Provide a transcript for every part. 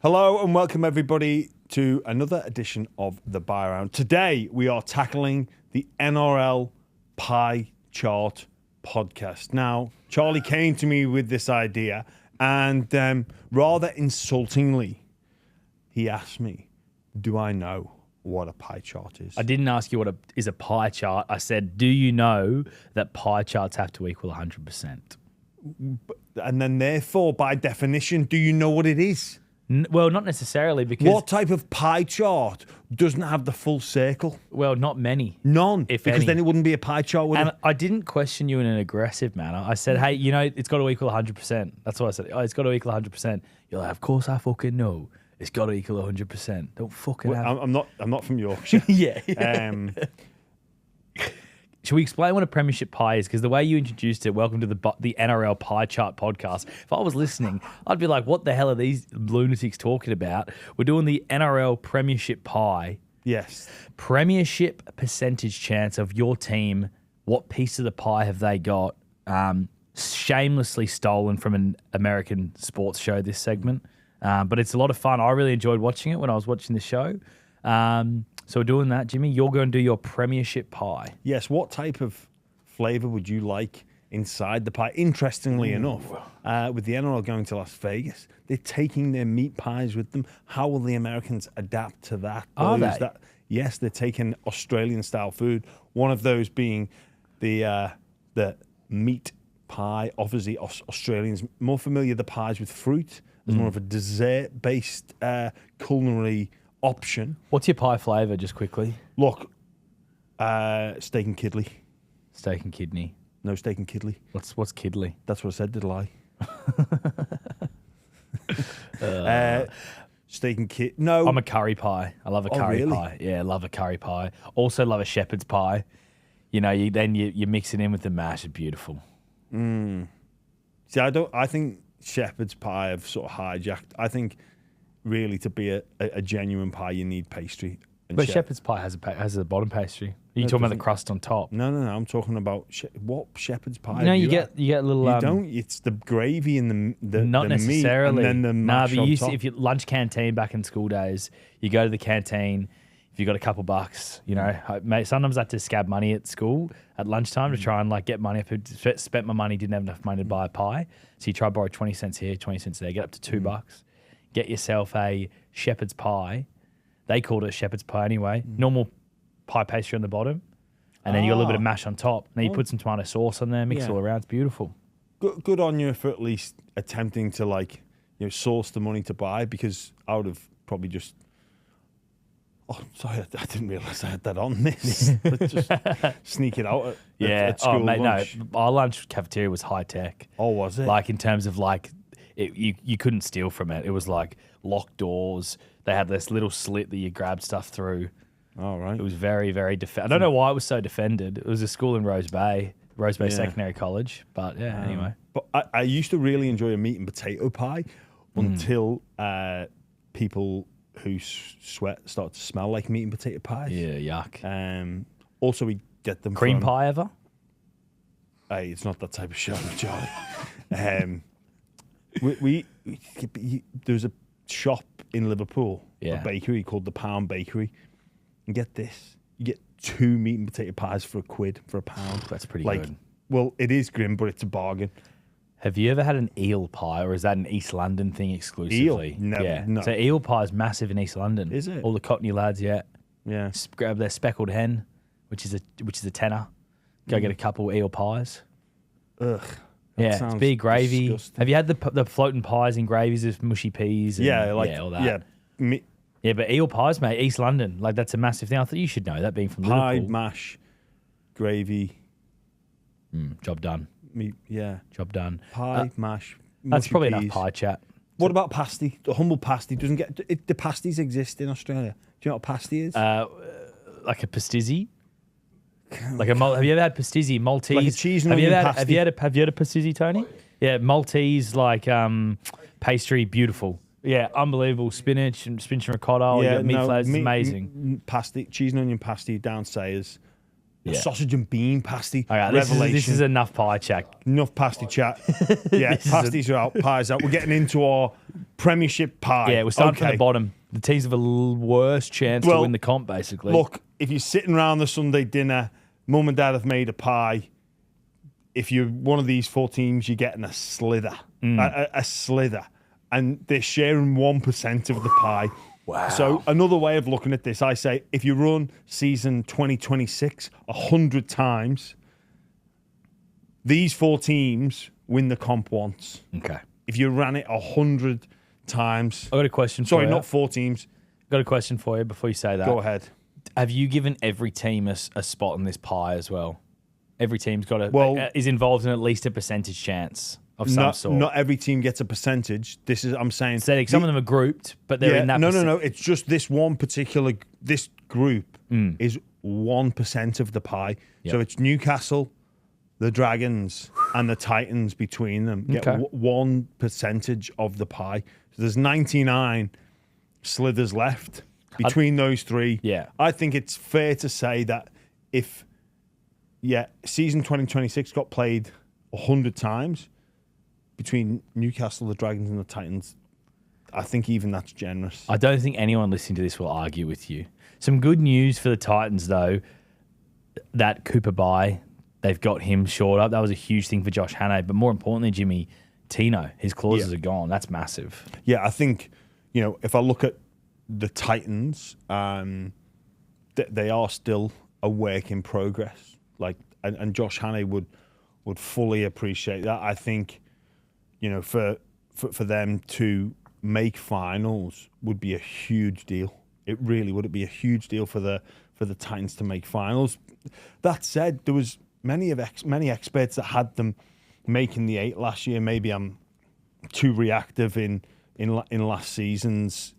Hello and welcome everybody to another edition of the Buy Round. Today we are tackling the NRL Pie Chart podcast. Now, Charlie came to me with this idea and rather insultingly, he asked me, do I know what a pie chart is? I didn't ask you what is a pie chart. I said, do you know that pie charts have to equal 100%? And then therefore, by definition, do you know what it is? Well, not necessarily because... What type of pie chart doesn't have the full circle? Well, not many. None. If because any. then it wouldn't be a pie chart, would And it? I didn't question you in an aggressive manner. I said, hey, you know, it's got to equal 100%. That's what I said. Oh, it's got to equal 100%. You're like, of course I fucking know. It's got to equal 100%. Don't fucking have... I'm not from Yorkshire. Yeah. Should we explain what a Premiership Pie is? Because the way you introduced it, welcome to the NRL Pie Chart podcast. If I was listening, I'd be like, what the hell are these lunatics talking about? We're doing the NRL Premiership Pie. Yes. Premiership percentage chance of your team. What piece of the pie have they got? Shamelessly stolen from an American sports show, this segment. But it's a lot of fun. I really enjoyed watching it when I was watching the show. So we're doing that, Jimmy. You're going to do your Premiership Pie. Yes. What type of flavour would you like inside the pie? Interestingly enough, with the NRL going to Las Vegas, they're taking their meat pies with them. How will the Americans adapt to that? Are they? Yes, they're taking Australian-style food. One of those being the meat pie. Obviously, Australians more familiar the pies with fruit as more of a dessert-based culinary option. What's your pie flavour, just quickly? Look, steak and kidney. Steak and kidney. No steak and kidney. What's kidney? That's what I said, did I lie? Steak and kidney. No. I'm a curry pie. I love a curry really? pie. Yeah, I love a curry pie. Also love a shepherd's pie. You know, you mix it in with the mash. It's beautiful. See, I think shepherd's pie have sort of hijacked. I think really to be a genuine pie, you need pastry. And But shepherd's pie has a bottom pastry. Are you talking about the crust on top? No. I'm talking about what shepherd's pie. No, have you had? get a little. You don't. It's the gravy and the Not the necessarily. meat and then the mash but on you top. see, if you lunch canteen back in school days, you go to the canteen. If you got a couple bucks, you know, mate. Sometimes I had to scab money at school at lunchtime to try and like get money. If I spent my money, didn't have enough money to buy a pie, so you try to borrow 20 cents here, 20 cents there, get up to $2. Get yourself a shepherd's pie. They called it a shepherd's pie anyway. Normal pie pastry on the bottom, and then you got a little bit of mash on top. And then you put some tomato sauce on there, mix it all around. It's beautiful. Good on you for at least attempting to source the money to buy, because I would have probably just. Oh, sorry, I didn't realise I had that on this. Let's just sneak it out at school mate, lunch. no. Our lunch cafeteria was high tech. Oh, was it? Like in terms of like, you couldn't steal from it. It was like locked doors. They had this little slit that you grabbed stuff through. All right. It was very, very I don't know why it was so defended. It was a school in Rose Bay Secondary College. But yeah, anyway. But I used to really enjoy a meat and potato pie until people who sweat start to smell like meat and potato pies. Yeah, yuck. Also, we get them Cream from, pie ever? Hey, it's not that type of show, Charlie. There's a shop in Liverpool, a bakery called the Pound Bakery, and get this: you get 2 meat and potato pies for £1 for £1. That's pretty good. Well, it is grim, but it's a bargain. Have you ever had an eel pie, or is that an East London thing exclusively? Eel? Never. Yeah. No. So eel pie is massive in East London. Is it? All the Cockney lads, yeah. Yeah. Grab their speckled hen, which is a tenner. Go get a couple eel pies. Ugh. Yeah, it's big gravy. Disgusting. Have you had the floating pies in gravies with mushy peas? And, all that. Yeah. Yeah, but eel pies, mate, East London, like that's a massive thing. I thought you should know that, being from Pie, Liverpool. mash, gravy. Job done. Meat, yeah. Job done. Pie, mash. That's mushy probably peas. enough pie chat. What about pasty? The humble pasty doesn't get. The pasties exist in Australia. Do you know what a pasty is? Like a pastizzi. Like have you ever had pastizzi Maltese? Like a cheese and have you onion ever pasty. have you had a pastizzi, Tony? Yeah, Maltese like pastry, beautiful. Yeah, unbelievable. Spinach and ricotta. Yeah, meat flavours, it's amazing. Pasty, cheese and onion pasty down Sayers. Sausage and bean pasty. All right, revelation. this is enough pie chat. Enough pasty chat. Yeah, pasties are out, pies out. We're getting into our Premiership pie. Yeah, we're starting from the bottom. The teams have a worse chance to win the comp, basically. Look, if you're sitting around the Sunday dinner, mum and dad have made a pie. If you're one of these 4 teams, you're getting a slither. A slither. And they're sharing 1% of the pie. Wow. So another way of looking at this, I say, if you run season 2026 100 times, these 4 teams win the comp once. Okay. If you ran it 100 times. I got a question for you. Sorry, not 4 teams. Got a question for you before you say that. Go ahead. Have you given every team a spot in this pie as well? Every team's got is involved in at least a percentage chance of some sort. Not every team gets a percentage. I'm saying. Some of them are grouped, but they're in that. No. It's just this one particular group is 1% of the pie. Yep. So it's Newcastle, the Dragons, and the Titans between them get 1% of the pie. So there's 99 slithers left between those 3. Yeah, I think it's fair to say that if season 2026 got played 100 times between Newcastle, the Dragons, and the Titans, I think even that's generous. I don't think anyone listening to this will argue with you. Some good news for the Titans, though, that Cooper Bye, they've got him shored up. That was a huge thing for Josh Hannay. But more importantly, Jimmy, Tino, his clauses are gone. That's massive. Yeah, I think, if I look at the Titans, they are still a work in progress. And Josh Hannay would fully appreciate that. I think, for them to make finals would be a huge deal. It really would. It be a huge deal for the Titans to make finals. That said, there was many experts that had them making the 8 last year. Maybe I'm too reactive in last season's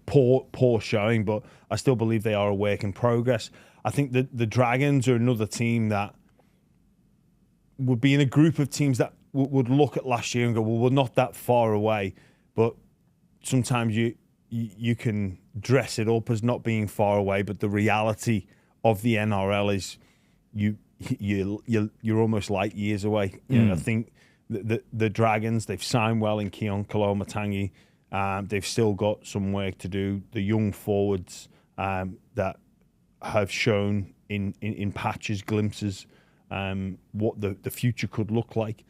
poor showing, but I still believe they are a work in progress. I think that the Dragons are another team that would be in a group of teams that would look at last year and go, well, we're not that far away. But sometimes you can dress it up as not being far away, but the reality of the NRL is you're almost light years away. I think the Dragons, they've signed well in Keon Koloamatangi. They've still got some work to do. The young forwards that have shown in patches, glimpses, what the future could look like.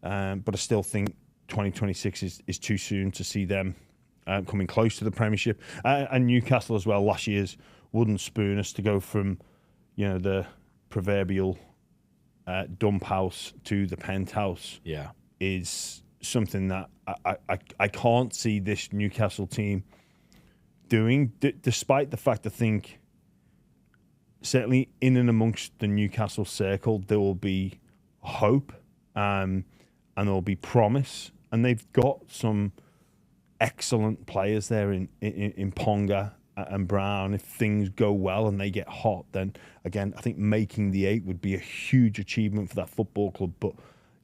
But I still think 2026 is too soon to see them coming close to the Premiership. And Newcastle as well, last year's wooden spoon us to go from, the proverbial dump house to the penthouse is something that I can't see this Newcastle team doing, despite the fact I think certainly in and amongst the Newcastle circle there will be hope and there will be promise, and they've got some excellent players there in Ponga and Brown. If things go well and they get hot, then again I think making the 8 would be a huge achievement for that football club. But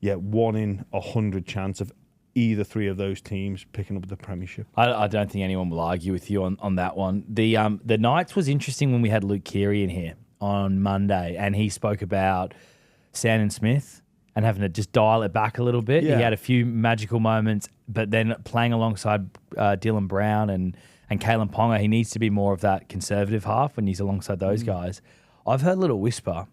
1 in 100 chance of either 3 of those teams picking up the Premiership. I don't think anyone will argue with you on that one. The Knights was interesting when we had Luke Keary in here on Monday, and he spoke about Sandon Smith and having to just dial it back a little bit. Yeah. He had a few magical moments, but then playing alongside Dylan Brown and Kalen Ponga, he needs to be more of that conservative half when he's alongside those guys. I've heard a little whisper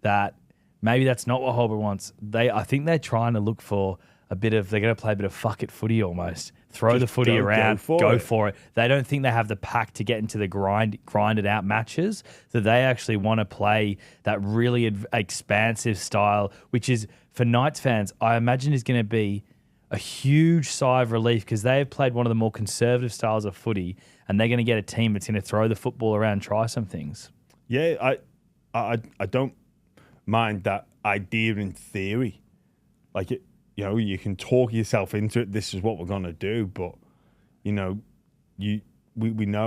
that maybe that's not what Holbrook wants. I think they're trying to look for they're going to play a bit of fuck it footy almost. Throw just the footy around, go for it. They don't think they have the pack to get into the grinded out matches, that they actually want to play that really expansive style, which is, for Knights fans, I imagine is going to be a huge sigh of relief because they have played one of the more conservative styles of footy, and they're going to get a team that's going to throw the football around, try some things. Yeah, I don't mind that idea in theory. Like it. You can talk yourself into it. This is what we're going to do. But, we know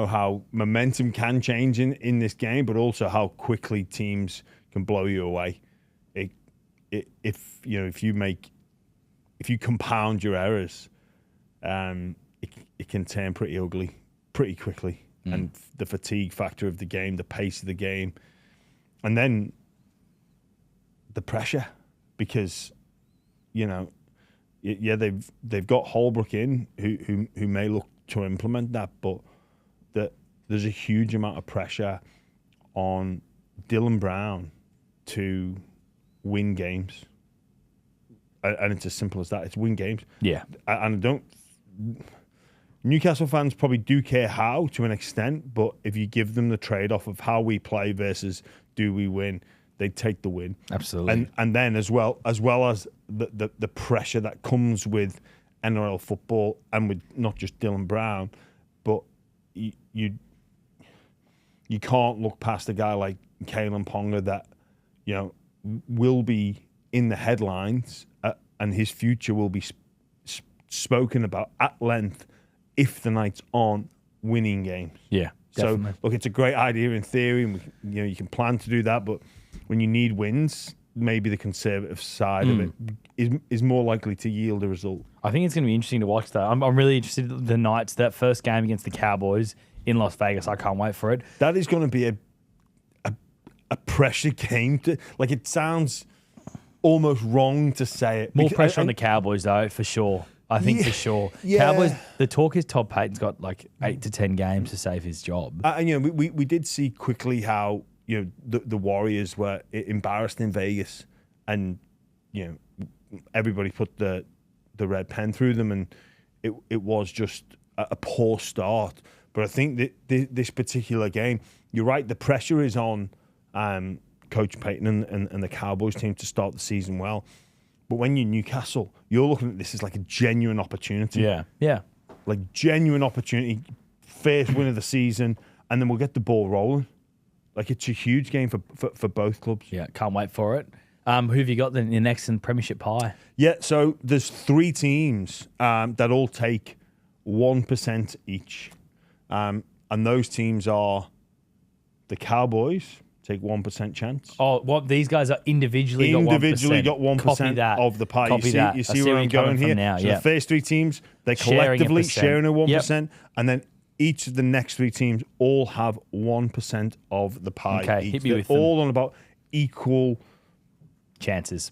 how momentum can change in this game, but also how quickly teams can blow you away. If you compound your errors, it can turn pretty ugly pretty quickly. And the fatigue factor of the game, the pace of the game, And then the pressure, because, you know, yeah, they've got Holbrook in who may look to implement that, but there's a huge amount of pressure on Dylan Brown to win games, and it's as simple as that. It's win games. Yeah, and I don't. Newcastle fans probably do care how to an extent, but if you give them the trade-off of how we play versus do we win, they take the win. absolutely. And then as well as the pressure that comes with NRL football and with not just Dylan Brown, but you can't look past a guy like Kalen Ponga that, you know, will be in the headlines and his future will be spoken about at length if the Knights aren't winning games. Yeah, definitely. So look, it's a great idea in theory, and you can plan to do that, but when you need wins, maybe the conservative side of it is more likely to yield a result. I think it's going to be interesting to watch that. I'm really interested in the Knights, that first game against the Cowboys in Las Vegas. I can't wait for it. That is going to be a pressure game. Like, it sounds almost wrong to say it. More pressure on the Cowboys, though, for sure. I think for sure. Yeah. Cowboys, the talk is Todd Payton's got like 8 to 10 games to save his job. And, you know, we did see quickly how, you know, the Warriors were embarrassed in Vegas, and, you know, everybody put the red pen through them, and it was just a poor start. But I think that this particular game, you're right, the pressure is on Coach Payton and the Cowboys team to start the season well. But when you're Newcastle, you're looking at this as like a genuine opportunity. Yeah. Like, genuine opportunity, first win of the season, and then we'll get the ball rolling. Like, it's a huge game for both clubs. Yeah, can't wait for it. Who have you got then in next in Premiership Pie? Yeah, so there's 3 teams that all take 1% each. And those teams are the Cowboys, take 1% chance. Oh, what these guys are individually got 1%. Got 1% of the pie. Copy that. You see where I'm going here? Now, so the first 3 teams, they're Sharing collectively a percent. sharing a 1%, Yep. and then each of the next 3 teams all have 1% of the pie. Okay, each. hit me They're with them. all on about equal chances.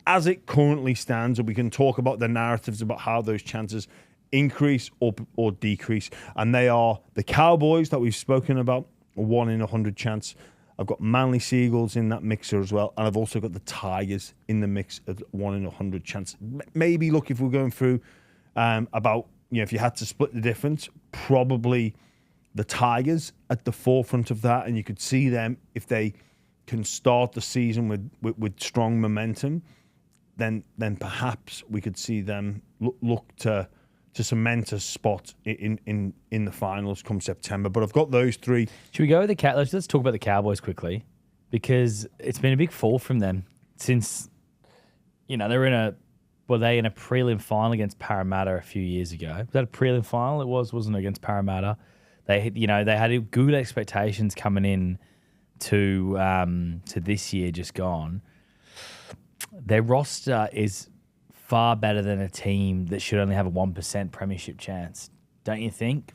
as it currently stands, and we can talk about the narratives about how those chances increase or decrease. And they are the Cowboys that we've spoken about, a 1 in 100 chance. I've got Manly Seagulls in that mixer as well, and I've also got the Tigers in the mix of 1 in 100 chance. Maybe, look, if we're going through about, you know, if you had to split the difference, probably the Tigers at the forefront of that, and you could see them, if they can start the season with strong momentum, then perhaps we could see them look to cement a spot in the finals come September. But I've got those 3. Should we go with the let's talk about the Cowboys quickly, because it's been a big fall from them since, you know, they were in a prelim final against Parramatta a few years ago. Was that a prelim final? It wasn't it, against Parramatta? They had good expectations coming in to this year just gone. Their roster is far better than a team that should only have a 1% premiership chance, don't you think?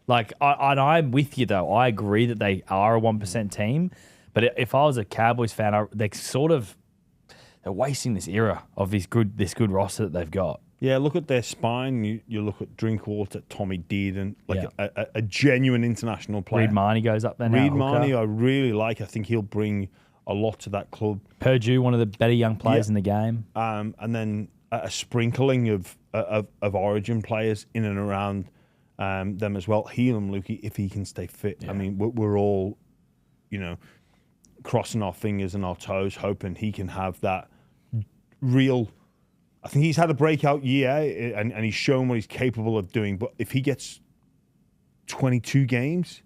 Like, I'm with you though. I agree that they are a 1% team, but if I was a Cowboys fan, they're wasting this era of this good roster that they've got. Yeah, look at their spine. You look at Drinkwater, Tommy Dearden, a genuine international player. Reid Marnie goes up there now. Reid Marnie, I really like. I think he'll bring a lot to that club. Purdue, one of the better young players in the game. And then a sprinkling of Origin players in and around them as well. Helam Lukey, if he can stay fit. Yeah. I mean, we're all, you know, crossing our fingers and our toes, hoping he can have that real. I think he's had a breakout year and he's shown what he's capable of doing. But if he gets 22 games,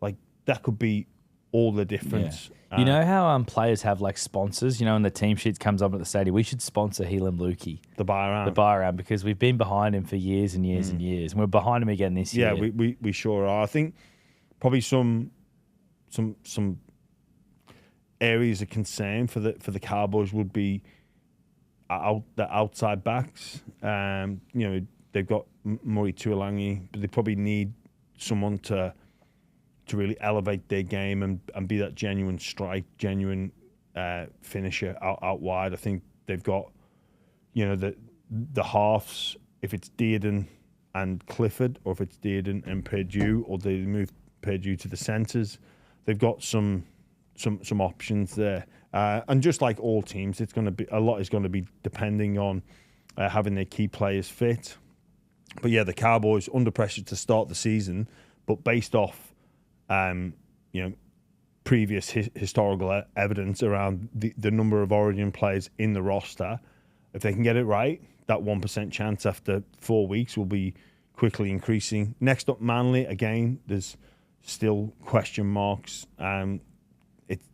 like, that could be all the difference. Yeah. You know how players have like sponsors, you know, and the team sheet comes up at the stadium? We should sponsor Helam Lukey. The buy around, because we've been behind him for years and years and years. And we're behind him again this year. Yeah, we sure are. I think probably some areas of concern for the Cowboys would be the outside backs. You know, they've got Murray Tuolangi, but they probably need someone to to really elevate their game and be that genuine finisher out wide. I think they've got, the halves, if it's Dearden and Clifford, or if it's Dearden and Perdue, or they move Perdue to the centres, they've got some options there. And just like all teams, it's going to be a lot is going to be depending on having their key players fit. But yeah, the Cowboys under pressure to start the season, but based off, previous historical evidence around the number of Origin players in the roster, if they can get it right, that 1% chance after 4 weeks will be quickly increasing. Next up, Manly. Again, there's still question marks. It's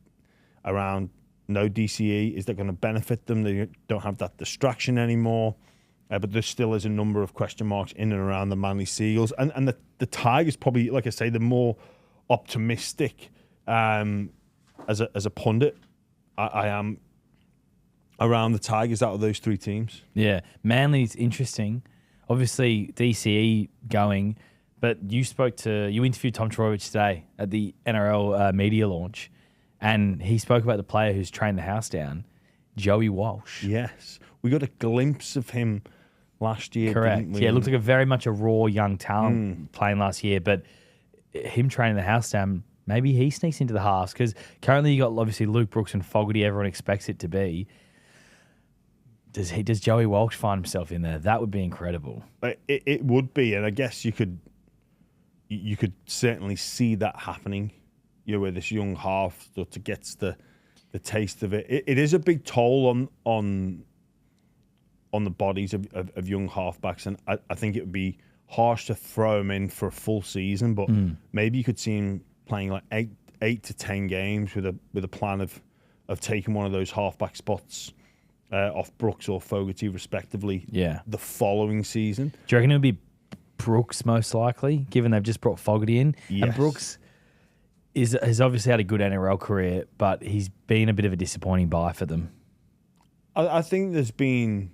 around no DCE. Is that going to benefit them? They don't have that distraction anymore. But there still is a number of question marks in and around the Manly Seagulls. And the Tigers probably, like I say, the more optimistic as a pundit I am around the Tigers out of those three teams. Yeah, Manly's interesting. Obviously, DCE going, but you interviewed Tom Trbojevic today at the NRL media launch, and he spoke about the player who's trained the house down, Joey Walsh. Yes, we got a glimpse of him last year. Correct. Didn't we? Yeah, it looked like a very much a raw young talent playing last year, but him training the house down, maybe he sneaks into the halves, because currently you got obviously Luke Brooks and Fogarty. Everyone expects it to be. Does Joey Walsh find himself in there? That would be incredible. It would be, and I guess you could certainly see that happening. Where this young half sort of gets the taste of it. It is a big toll on the bodies of young halfbacks, and I think it would be harsh to throw him in for a full season, but maybe you could see him playing like 8 to 10 games with a plan of taking one of those halfback spots off Brooks or Fogarty, respectively. Yeah. The following season. Do you reckon it would be Brooks most likely, given they've just brought Fogarty in? Yes. And Brooks has obviously had a good NRL career, but he's been a bit of a disappointing buy for them. I think there's been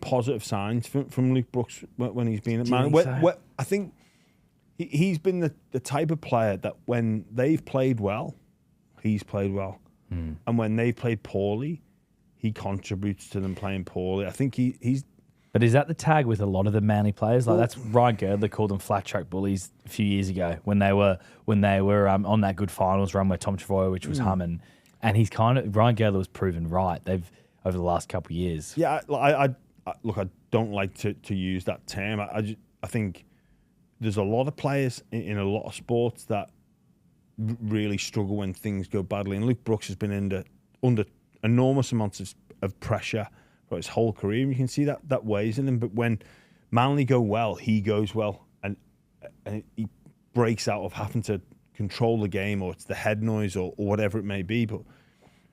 positive signs from Luke Brooks when he's been at Man. I think he's been the type of player that when they've played well, he's played well. And when they've played poorly, he contributes to them playing poorly. I think he's... But is that the tag with a lot of the Manly players? Like that's Ryan Girdler called them flat track bullies a few years ago when they were on that good finals run where Tom Trbojevic was humming, and he's Ryan Girdler was proven right. They've over the last couple of years. Yeah, I don't like to use that term. I think there's a lot of players in a lot of sports that really struggle when things go badly, and Luke Brooks has been under enormous amounts of pressure for his whole career, and you can see that weighs in him. But when Manly go well, he goes well, and he breaks out of having to control the game, or it's the head noise, or whatever it may be. But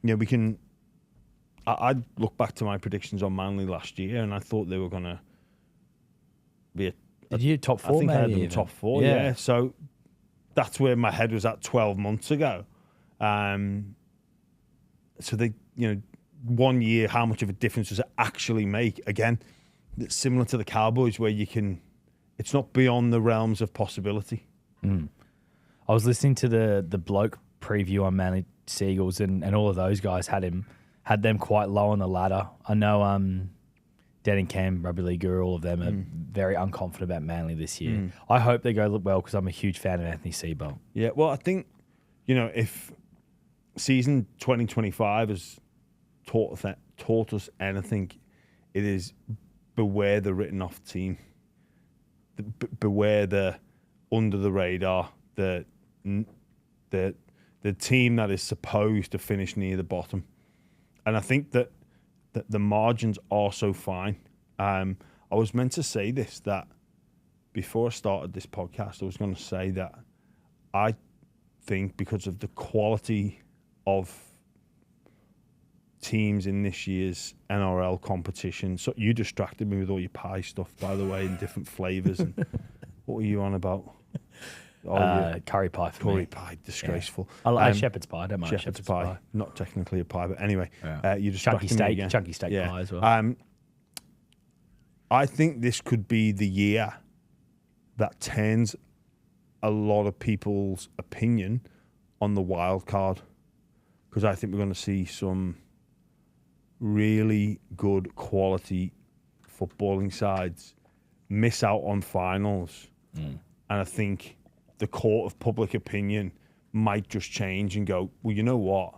we can. I look back to my predictions on Manly last year, and I thought they were going to be Did you top four? I think I had them even? top four. Yeah. So that's where my head was at 12 months ago. So they, 1 year, how much of a difference does it actually make? Again, it's similar to the Cowboys, where it's not beyond the realms of possibility. I was listening to the bloke preview on Manly Seagulls, and all of those guys had them quite low on the ladder. I know Dan and Cam, Rugby League Guru, all of them are very unconfident about Manly this year. I hope they go well, because I'm a huge fan of Anthony Seibold. Yeah, well, I think, if season 2025 has taught us anything, it is beware the written-off team. Beware the under the radar, the team that is supposed to finish near the bottom. And I think that the margins are so fine. I was meant to say this, that before I started this podcast, I was going to say that I think because of the quality of teams in this year's NRL competition. So you distracted me with all your pie stuff, by the way, in different flavours. And what were you on about? Curry pie for curry me. pie, disgraceful. I like shepherd's pie. I don't mind Shepherd's pie, not technically a pie, but anyway, you Chunky distracted me again. chunky steak pie as well. I think this could be the year that turns a lot of people's opinion on the wild card, because I think we're going to see some really good quality footballing sides miss out on finals. And I think the court of public opinion might just change and go, well, you know what?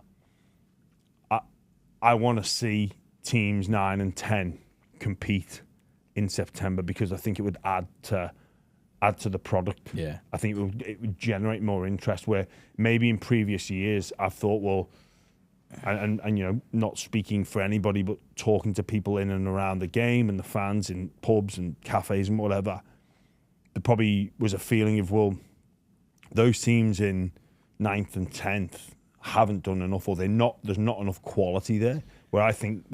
I want to see teams 9 and 10 compete in September, because I think it would add to the product. Yeah. I think it would generate more interest, where maybe in previous years I've thought, well, and you know, not speaking for anybody, but talking to people in and around the game and the fans in pubs and cafes and whatever, there probably was a feeling of, well, those teams in 9th and 10th haven't done enough, or there's not enough quality there. Where I think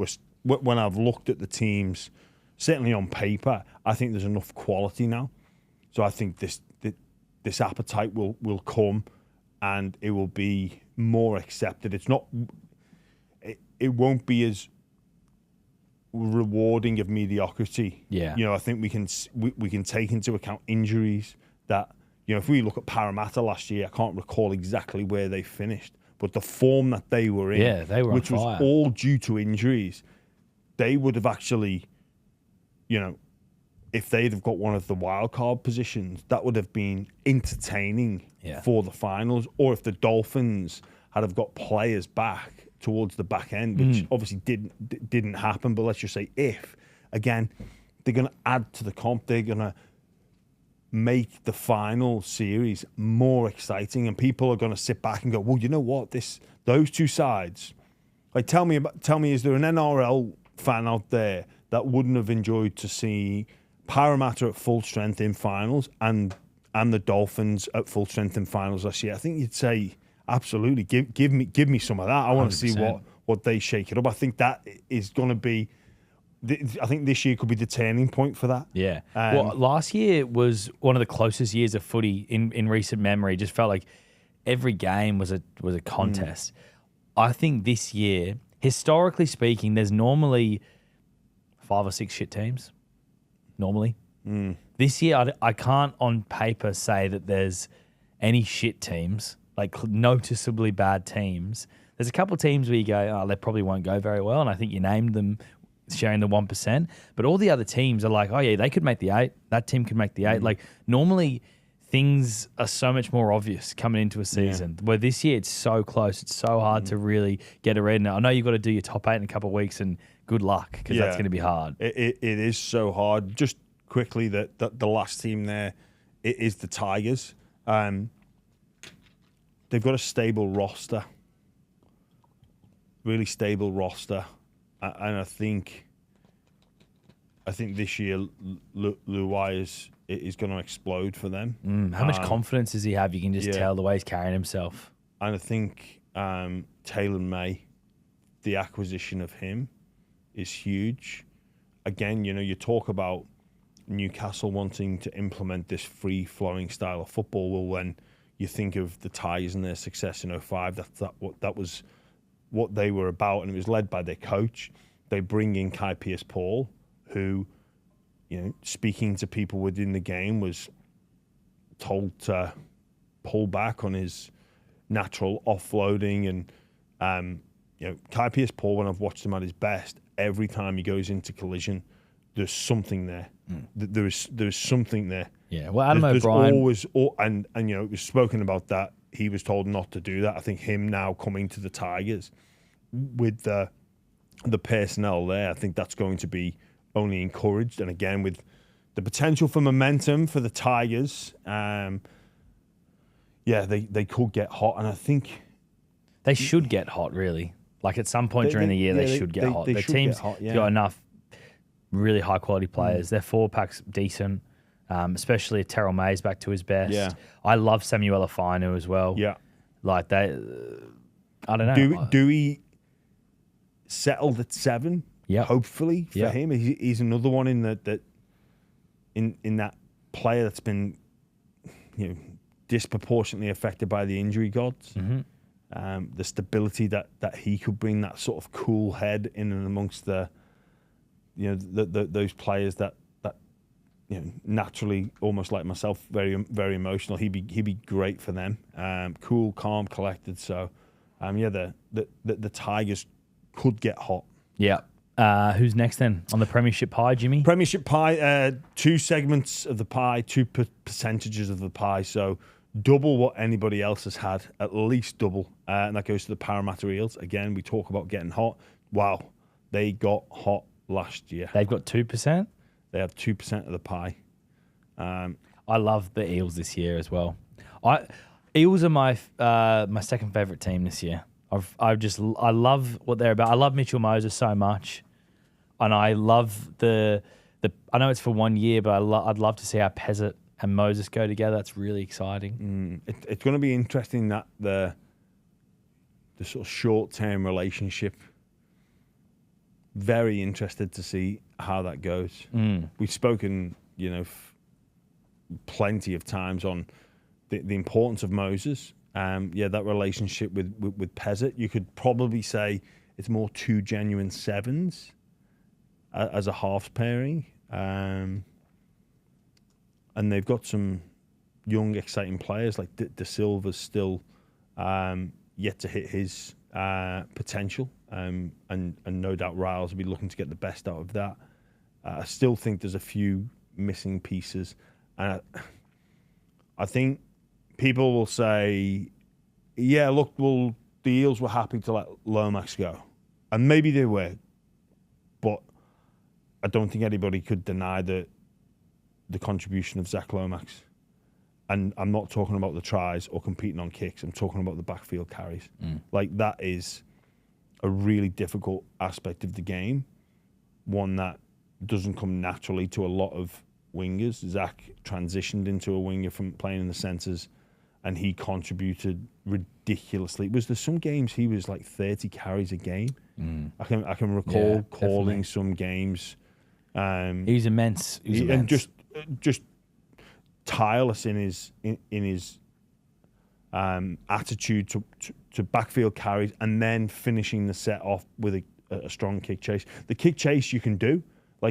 when I've looked at the teams, certainly on paper, I think there's enough quality now. So I think this appetite will come, and it will be more accepted. It won't be as rewarding of mediocrity. Yeah. You know, I think we can take into account injuries that, you know, if we look at Parramatta last year, I can't recall exactly where they finished, but the form that they were in, they were which on was fire. all due to injuries, they would have actually, you know, if they'd have got one of the wild card positions, that would have been entertaining for the finals. Or if the Dolphins had have got players back towards the back end, which obviously didn't happen, but let's just say if, again, they're going to add to the comp, they're going to make the final series more exciting, and people are going to sit back and go, well, you know what, those two sides, like, tell me, is there an NRL fan out there that wouldn't have enjoyed to see Parramatta at full strength in finals and the Dolphins at full strength in finals last year? I think you'd say absolutely. Give me some of that. I want to see what they shake it up. I think that is going to be. I think this year could be the turning point for that. Yeah. Well, last year was one of the closest years of footy in recent memory. Just felt like every game was a contest. I think this year, historically speaking, there's normally 5 or 6 shit teams. Normally. This year, I can't on paper say that there's any shit teams, like noticeably bad teams. There's a couple of teams where you go, oh, they probably won't go very well, and I think you named them sharing the 1%. But all the other teams are like, oh yeah, they could make the 8. That team could make the 8. Like, normally things are so much more obvious coming into a season. Where this year it's so close, it's so hard to really get a read. Now, I know you've got to do your top 8 in a couple of weeks, and good luck, because that's going to be hard. It is so hard. Just quickly, that the last team there is the Tigers. They've got a stable roster, really stable roster, and I think this year Luai is going to explode for them. How much confidence does he have? You can just tell the way he's carrying himself. And I think Taylor May, the acquisition of him is huge. Again, you know, you talk about Newcastle wanting to implement this free-flowing style of football. Well, when you think of the Tigers and their success in 2005, that was what they were about, and it was led by their coach. They bring in Kai Pearce-Paul, who, you know, speaking to people within the game, was told to pull back on his natural offloading. And, you know, Kai Pearce-Paul, when I've watched him at his best, every time he goes into collision, there's something there. There's something there. Yeah, well, Adam there's O'Brien... always, and you know, it was spoken about that he was told not to do that. I think him now coming to the Tigers with the personnel there, I think that's going to be only encouraged. And again, with the potential for momentum for the Tigers, they could get hot. And I think they should get hot, really. Like, at some point during the year, they should get hot. Their team's got enough really high-quality players. Their forward-pack's decent, especially if Terrell May's back to his best. Yeah. I love Samuel Afinu as well. Yeah. Like, they... I don't know. Do we settled at 7? Yeah. Hopefully for him. He's another one in that player that's been, you know, disproportionately affected by the injury gods. The stability that he could bring, that sort of cool head in and amongst the, you know, those players that naturally, almost like myself, very very emotional. He'd be great for them. Cool, calm, collected. So, the Tigers could get hot. Yeah. Who's next then on the Premiership Pie, Jimmy? Premiership Pie, 2 segments of the pie, 2 percentages of the pie. So double what anybody else has had, at least double. And that goes to the Parramatta Eels. Again, we talk about getting hot. Wow, they got hot last year. They've got 2%. They have 2% of the pie. I love the Eels this year as well. Eels are my second favourite team this year. I love what they're about. I love Mitchell Moses so much, and I love the. I know it's for 1 year, but I'd love to see how Pezzett and Moses go together. That's really exciting. It's going to be interesting that the sort of short-term relationship. Very interested to see how that goes. We've spoken, plenty of times on the importance of Moses. That relationship with Pezzett. You could probably say it's more 2 genuine sevens as a halves pairing. And they've got some young, exciting players like De Silva's still yet to hit his potential. And no doubt Riles will be looking to get the best out of that. I still think there's a few missing pieces. And I think people will say, yeah, look, well, the Eels were happy to let Lomax go. And maybe they were. But I don't think anybody could deny the contribution of Zach Lomax. And I'm not talking about the tries or competing on kicks. I'm talking about the backfield carries. Like, that is a really difficult aspect of the game, one that doesn't come naturally to a lot of wingers. Zach transitioned into a winger from playing in the centres, and he contributed ridiculously. Was there some games he was like 30 carries a game? I can recall calling some games. He's immense. And just tireless in his attitude to backfield carries, and then finishing the set off with a strong kick chase. The kick chase you can do,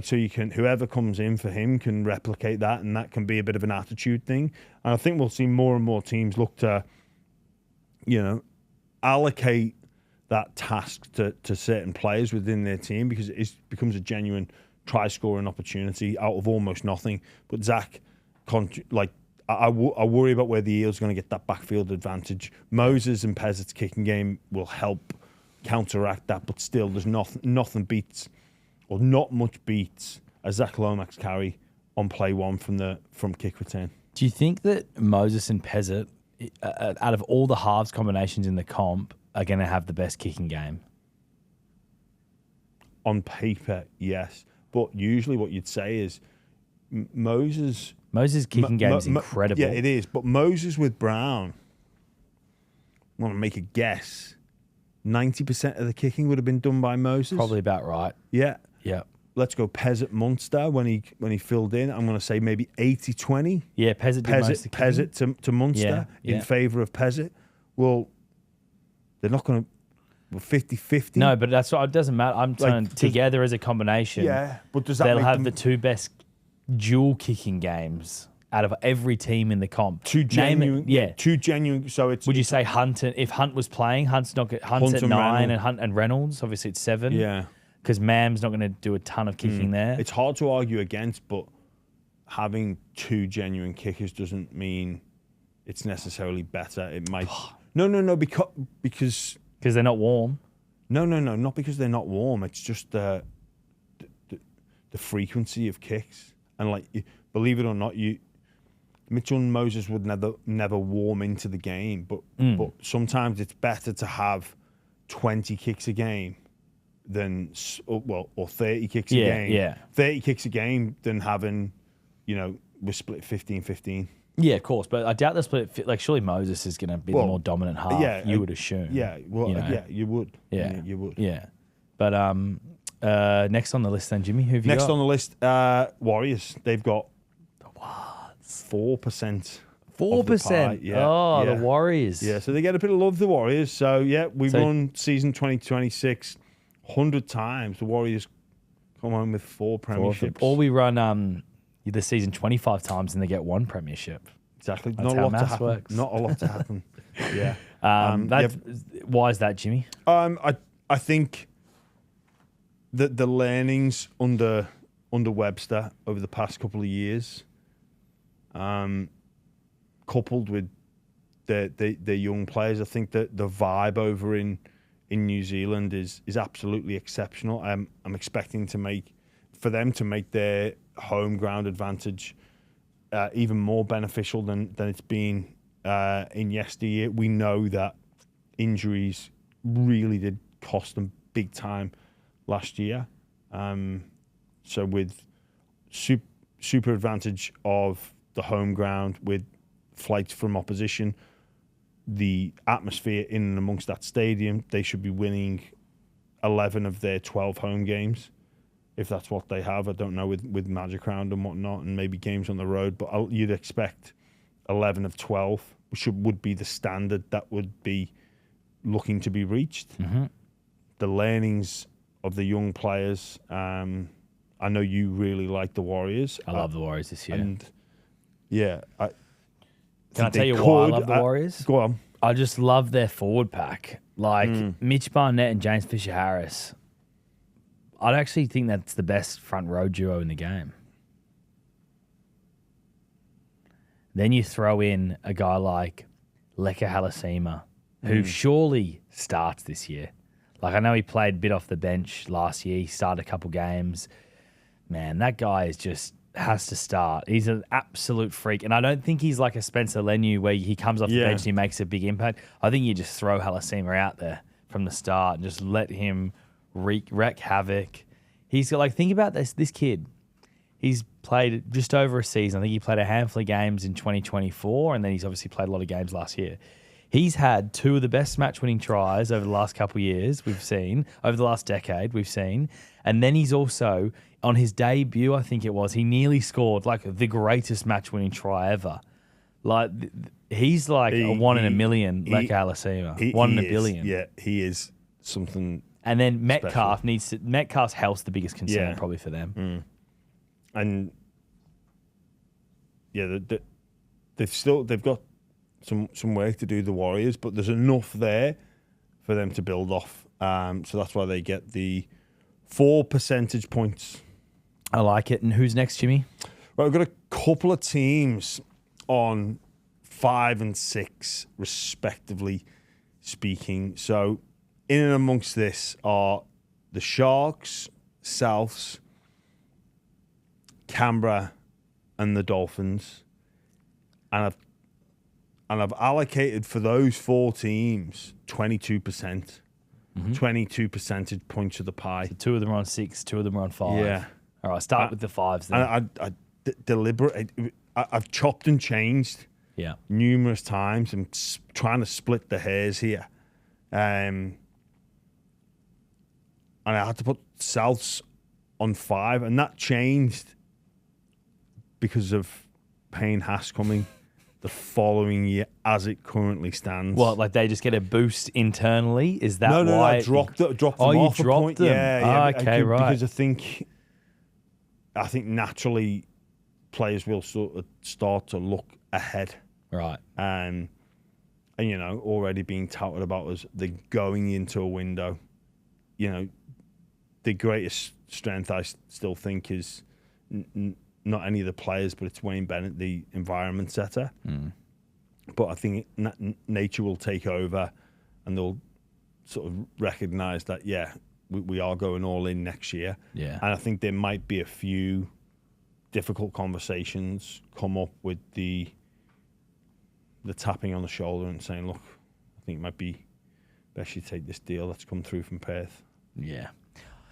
so you can, whoever comes in for him can replicate that, and that can be a bit of an attitude thing. And I think we'll see more and more teams look to, allocate that task to certain players within their team, because it becomes a genuine try-scoring opportunity out of almost nothing. But Zach, I worry about where the Eels are going to get that backfield advantage. Moses and Pezzett's kicking game will help counteract that, but still, there's nothing beats, or not much beats, a Zach Lomax carry on play one from kick return. Do you think that Moses and Pezzett, out of all the halves combinations in the comp, are going to have the best kicking game? On paper, yes. But usually what you'd say is Moses' kicking game is incredible. Yeah, it is. But Moses with Brown, I want to make a guess, 90% of the kicking would have been done by Moses? Probably about right. Yeah. Yeah. Let's go Pezzett Munster when he filled in. I'm going to say maybe 80-20. Yeah, Pezzett did most of the kicking. Pezzett to Munster in favour of Pezzett. Well, they're not going to... 50-50. No, but that's what it doesn't matter. I'm saying together as a combination. Yeah, but does that they'll make have them... the 2 best dual kicking games out of every team in the comp. 2 genuine. Yeah, 2 genuine. So it's. Would you say Hunt? If Hunt was playing, Hunt's at 9, and Hunt and Reynolds obviously it's 7. Yeah, because Mam's not going to do a ton of kicking there. It's hard to argue against, but having 2 genuine kickers doesn't mean it's necessarily better. It might. No, because they're not warm. No, not because they're not warm. It's just the frequency of kicks, and believe it or not, Mitchell and Moses would never warm into the game, but sometimes it's better to have 20 kicks a game than or 30 kicks a game. Yeah, 30 kicks a game than having, we're split 15-15. Yeah, of course, but I doubt the split. Surely Moses is going to be the more dominant half. Yeah, you would assume. Yeah, yeah, you would. Yeah, you would. Yeah, but next on the list, then, Jimmy, who have you got? Next on the list, Warriors. They've got 4%. 4%. Yeah. The Warriors. Yeah, so they get a bit of love. The Warriors. So we've won season 2026 100 times. The Warriors come home with 4 premierships. Or we run the season 25 times and they get 1 premiership. Exactly. That's Not a how lot to maths happen. works. Not a lot to happen. Yeah. Why is that, Jimmy? I think that the learnings under Webster over the past couple of years, coupled with the young players, I think that the vibe over in New Zealand is absolutely exceptional. I'm expecting for them to make their home ground advantage even more beneficial than it's been in yesteryear. We know that injuries really did cost them big time last year. So with super advantage of the home ground, with flights from opposition, the atmosphere in and amongst that stadium, they should be winning 11 of their 12 home games, if that's what they have. I don't know with Magic Round and whatnot, and maybe games on the road, but you'd expect 11 of 12 would be the standard that would be looking to be reached. Mm-hmm. The learnings of the young players. I know you really like the Warriors. I love the Warriors this year. And yeah, can I tell you why I love the Warriors? Go on. I just love their forward pack. Like Mitch Barnett and James Fisher-Harris. I'd actually think that's the best front row duo in the game. Then you throw in a guy like Leka Halasima, who surely starts this year. Like, I know he played a bit off the bench last year. He started a couple games. Man, that guy has to start. He's an absolute freak. And I don't think he's like a Spencer Leniu where he comes off the bench and he makes a big impact. I think you just throw Halasima out there from the start and just let him wreak havoc. He's got, like, think about this kid. He's played just over a season. I think he played a handful of games in 2024, and then he's obviously played a lot of games last year. He's had 2 of the best match-winning tries over the last couple of years we've seen, over the last decade we've seen. And then he's also, on his debut, I think it was, he nearly scored like the greatest match-winning try ever. Like, he's like a 1 in a million, Leka Halasima. 1 in a billion. Yeah, he is something. And then Metcalf's health's the biggest concern probably for them. And yeah, they've got some work to do, the Warriors, but there's enough there for them to build off. So that's why they get the 4 percentage points. I like it. And who's next, Jimmy? Well, we've got a couple of teams on 5 and 6, respectively speaking. So in and amongst this are the Sharks, Souths, Canberra, and the Dolphins. And I've allocated for those 4 teams 22%. 22 percentage points of the pie. So 2 of them are on 6, 2 of them are on 5. Yeah. All right, start with the 5s then. I've chopped and changed numerous times. I'm trying to split the hairs here. And I had to put Souths on 5, and that changed because of Payne Haas coming the following year as it currently stands. What, like they just get a boost internally? Is that no, why? I dropped them you off a dropped point. them? Yeah, okay, right. Because I think naturally players will sort of start to look ahead. Right. And you know, already being touted about as the going into a window. You know, the greatest strength I still think is not any of the players, but it's Wayne Bennett, the environment setter. But I think nature will take over, and they'll sort of recognise that, we are going all in next year. Yeah. And I think there might be a few difficult conversations come up with the tapping on the shoulder and saying, look, I think it might be best you take this deal that's come through from Perth. Yeah.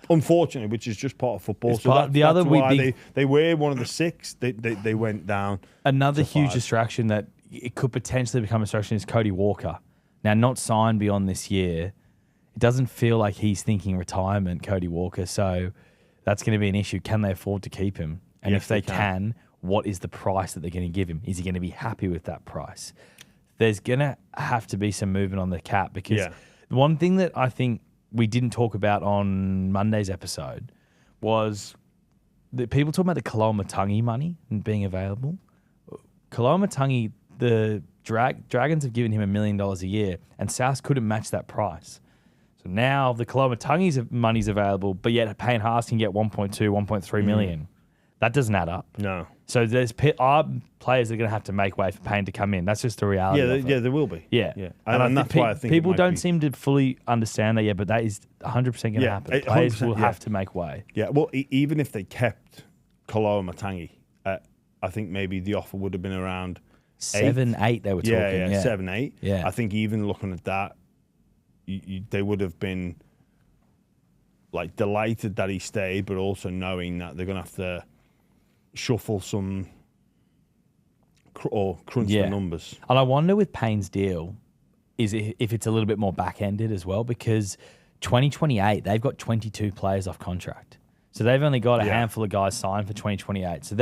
Unfortunately, which is just part of football. It's why they were one of the 6. They went down. Another huge 5. distraction that it could potentially become a distraction is Cody Walker. Now, not signed beyond this year. It doesn't feel like he's thinking retirement, Cody Walker. So that's going to be an issue. Can they afford to keep him? And if they can, what is the price that they're going to give him? Is he going to be happy with that price? There's going to have to be some movement on the cap, because the one thing that I think we didn't talk about on Monday's episode was the people talking about the Koloamatangi money and being available. Koloamatangi, the Dragons have given him $1 million a year, and South couldn't match that price. So now the Koloamatangi's money's available, but yet Payne Haas can get 1.2, 1.3 million. That doesn't add up. No. So there's players that are going to have to make way for Payne to come in. That's just the reality. Yeah, there will be. Yeah. And that's why I think people don't seem to fully understand that yet, but that is 100% going to happen. Players will have to make way. Yeah, well, even if they kept Koloamatangi, I think maybe the offer would have been around 7, 8 they were talking. Yeah, 7, 8. Yeah. I think even looking at that, they would have been like delighted that he stayed, but also knowing that they're going to have to shuffle some or crunch the numbers. And I wonder with Payne's deal is if it's a little bit more back-ended as well, because 2028, they've got 22 players off contract. So they've only got a handful of guys signed for 2028. So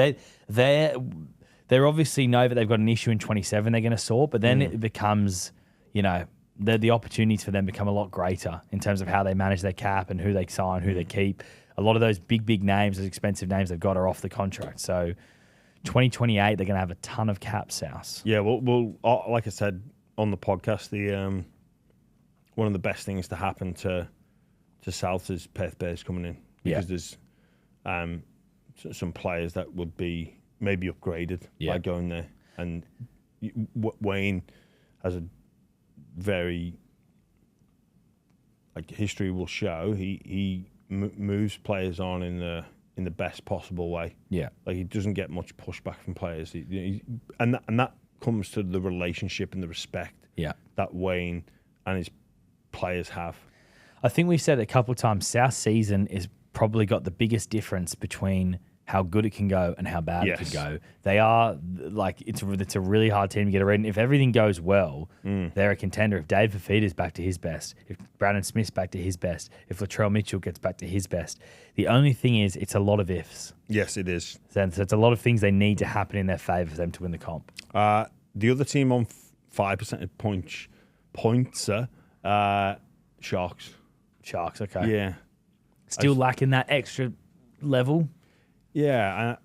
they're obviously know that they've got an issue in 27 they're going to sort, but then it becomes, the opportunities for them become a lot greater in terms of how they manage their cap and who they sign, who they keep. A lot of those big names, those expensive names they've got are off the contract. So 2028, they're going to have a ton of cap, South. Yeah, well, like I said on the podcast, one of the best things to happen to South is Perth Bears coming in, because there's some players that would be maybe upgraded by going there. And Wayne has a very, like history will show, he moves players on in the best possible way. Yeah, like he doesn't get much pushback from players, and that comes to the relationship and the respect that Wayne and his players have. I think we've said it a couple of times. South season is probably got the biggest difference between how good it can go and how bad it could go. They are like it's a really hard team to get around. If everything goes well, they're a contender. If Dave Fafita's back to his best, if Brandon Smith's back to his best, if Latrell Mitchell gets back to his best, the only thing is it's a lot of ifs. Yes, it is. So it's a lot of things they need to happen in their favour for them to win the comp. The other team on 5 percentage points, Sharks. Sharks, okay. Yeah. Still lacking that extra level. Yeah,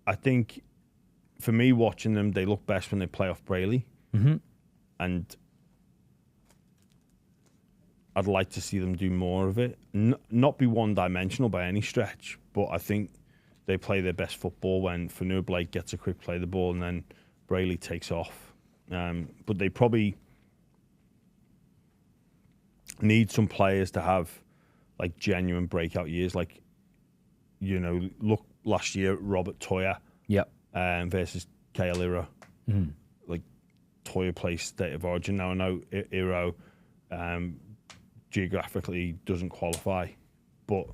I think for me watching them, they look best when they play off Brayley. Mm-hmm. And I'd like to see them do more of it. Not be one-dimensional by any stretch, but I think they play their best football when Fanua Blake gets a quick play of the ball and then Brayley takes off. But they probably need some players to have like genuine breakout years. Like, look last year at Robert Toya versus Kale Iro. Like Toya plays State of Origin. Now I know Iro geographically doesn't qualify, but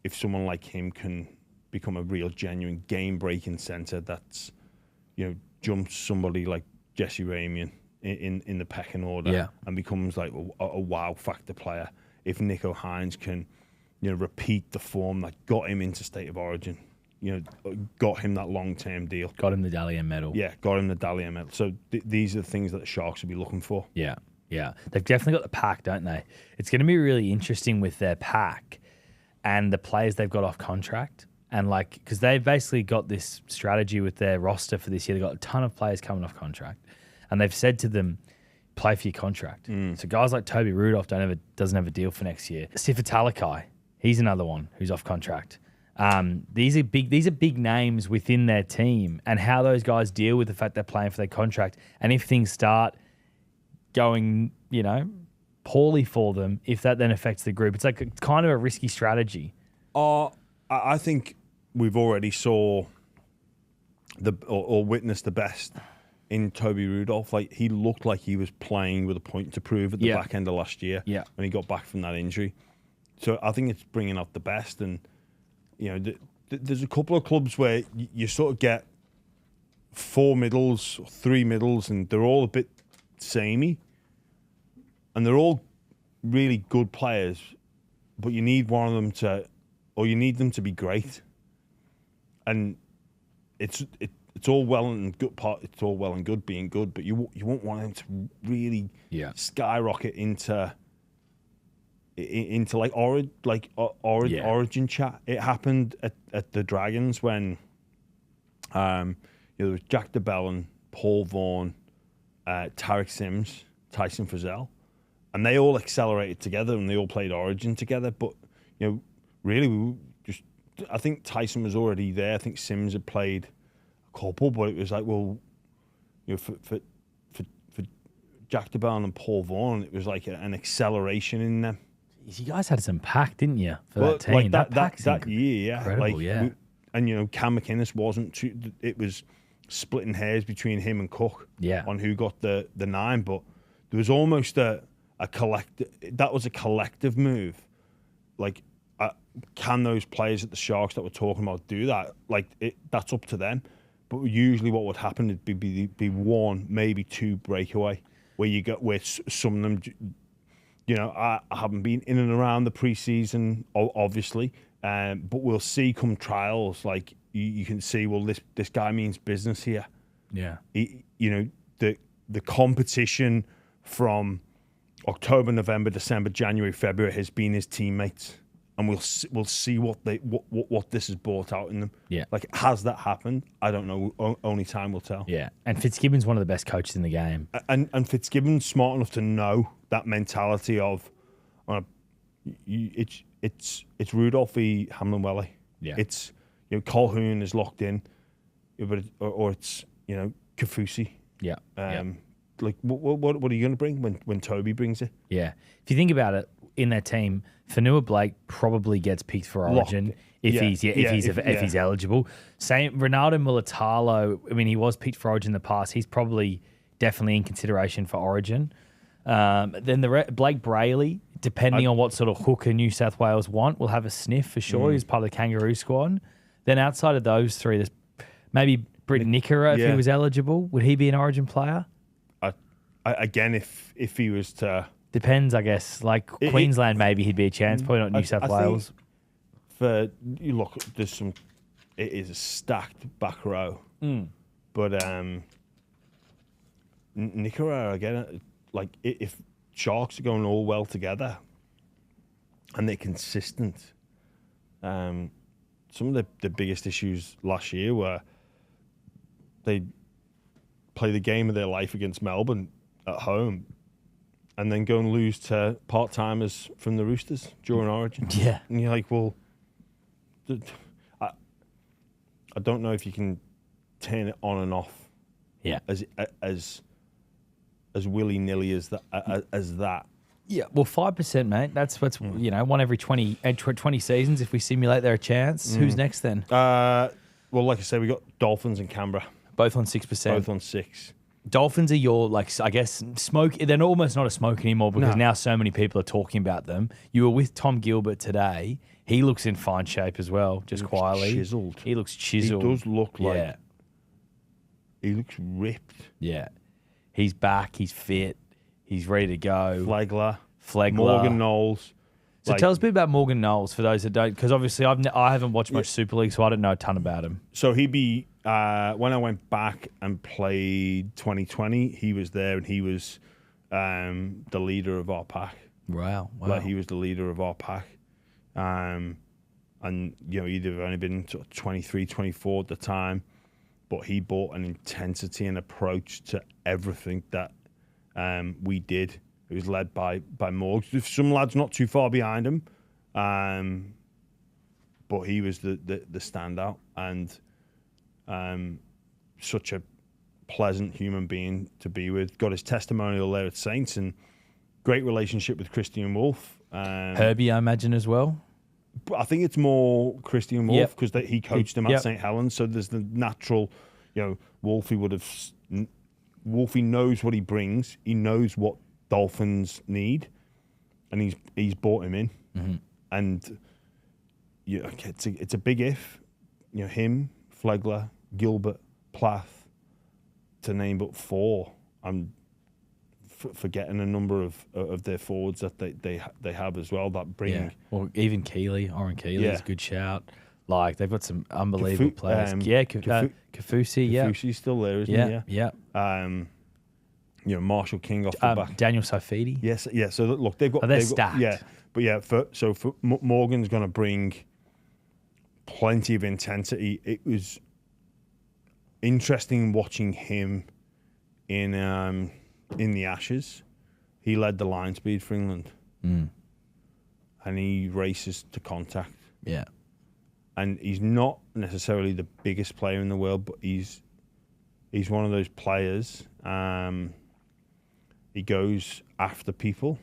if someone like him can become a real genuine game-breaking centre that's, jumps somebody like Jesse Ramian in the pecking order and becomes like a wow factor player. If Nico Hines can, repeat the form that got him into State of Origin, got him that long-term deal. Got him the Dally M medal. Yeah, got him the Dally M medal. So these are the things that the Sharks will be looking for. Yeah. They've definitely got the pack, don't they? It's going to be really interesting with their pack and the players they've got off contract. And because they've basically got this strategy with their roster for this year. They've got a ton of players coming off contract. And they've said to them, play for your contract. So guys like Toby Rudolph doesn't have a deal for next year. Sifa Talakai, he's another one who's off contract. These are big names within their team, and how those guys deal with the fact they're playing for their contract. And if things start going, poorly for them, if that then affects the group, it's kind of a risky strategy. I think we've already saw or witnessed the best in Toby Rudolph. Like, he looked like he was playing with a point to prove at the back end of last year when he got back from that injury. So I think it's bringing out the best. And, there's a couple of clubs where you sort of get 4 middles, 3 middles, and they're all a bit samey. And they're all really good players, but you need one of them you need them to be great. And it's all well and good. It's all well and good being good, but you won't want them to really skyrocket into into like origin chat. It happened at the Dragons when there was Jack DeBellin, Paul Vaughan, Tarek Sims, Tyson Frizzell, and they all accelerated together and they all played Origin together. But really, I think Tyson was already there. I think Sims had played a couple, but it was like, well, for Jack DeBellin and Paul Vaughan, it was like an acceleration in them. You guys had some pack, didn't you, for that team? Like that year, yeah. Incredible, yeah. And Cam McInnes wasn't too, it was splitting hairs between him and Cook on who got the 9, but there was almost a collective, that was a collective move. Like, can those players at the Sharks that we're talking about do that? Like, that's up to them. But usually what would happen would be one, maybe two breakaway, where some of them, I haven't been in and around the preseason, obviously, but we'll see come trials, like you can see, well, this guy means business here. Yeah. The competition from October, November, December, January, February has been his teammates, and we'll see what this has brought out in them. Yeah. Like, has that happened? I don't know. Only time will tell. Yeah. And Fitzgibbon's one of the best coaches in the game. And Fitzgibbon's smart enough to know that mentality of, it's Rudolph v. Hamlin Welly. Yeah. It's Colquhoun is locked in, but or it's Kafusi. Yeah. Like what are you going to bring when Toby brings it? Yeah. If you think about it, in that team, Fanua Blake probably gets picked for Origin if he's eligible. Same Ronaldo Mulatalo. I mean, he was picked for Origin in the past. He's probably definitely in consideration for Origin. Then Blake Brayley, depending on what sort of hooker New South Wales want, will have a sniff for sure. He's part of the Kangaroo squad. Then outside of those three, there's maybe Britt Nickera if he was eligible. Would he be an Origin player? Again, if he was to... Depends, I guess. Like Queensland, maybe he'd be a chance. Probably not New South Wales. For you look, there's some. It is a stacked back row, but Nickera again. Like if Sharks are going all well together, and they're consistent. Some of the biggest issues last year were they play the game of their life against Melbourne at home, and then go and lose to part-timers from the Roosters during Origin. Yeah. And you're like, well, I don't know if you can turn it on and off. Yeah. As willy-nilly as that. Yeah. Well, 5%, mate. That's what's, one every 20 seasons. If we simulate there a chance. Who's next then? Well, like I said, we got Dolphins and Canberra. Both on 6%. Both on 6. Dolphins are your, I guess, smoke. They're almost not a smoke anymore because now so many people are talking about them. You were with Tom Gilbert today. He looks in fine shape as well, just quietly. Chiseled. He looks chiseled. He does look like... He looks ripped. Yeah. He's back. He's fit. He's ready to go. Flegler. Morgan Knowles. So tell us a bit about Morgan Knowles for those that don't, because obviously I haven't watched much Super League, so I don't know a ton about him. So he'd be... when I went back and played 2020, he was there and he was the leader of our pack. Wow. Like, he was the leader of our pack. And, he'd have only been sort of 23, 24 at the time, but he brought an intensity and approach to everything that we did. It was led by Morgs. Some lads not too far behind him, but he was the standout and such a pleasant human being to be with. Got his testimonial there at Saints and great relationship with Christian Wolf. Herbie, I imagine, as well. I think it's more Christian Wolf because he coached him at St. Helens. So there's the natural, Wolfie knows what he brings. He knows what Dolphins need, and he's brought him in. Mm-hmm. And it's a big if. Him, Flegler, Gilbert, Plath, to name but 4. I'm forgetting a number of their forwards that they have as well that bring. Yeah. Well, even Oren Keeley is a good shout. Like, they've got some unbelievable players. Kafusi. Kafusi's still there, isn't he? Yeah. Marshall King off the back. Daniel Saifidi. Yes, yeah. So look, they've got. They're stacked. Yeah, but yeah. Morgan's going to bring plenty of intensity. It was interesting watching him in the Ashes. He led the line speed for England, and he races to contact. Yeah, and he's not necessarily the biggest player in the world, but he's one of those players. He goes after people,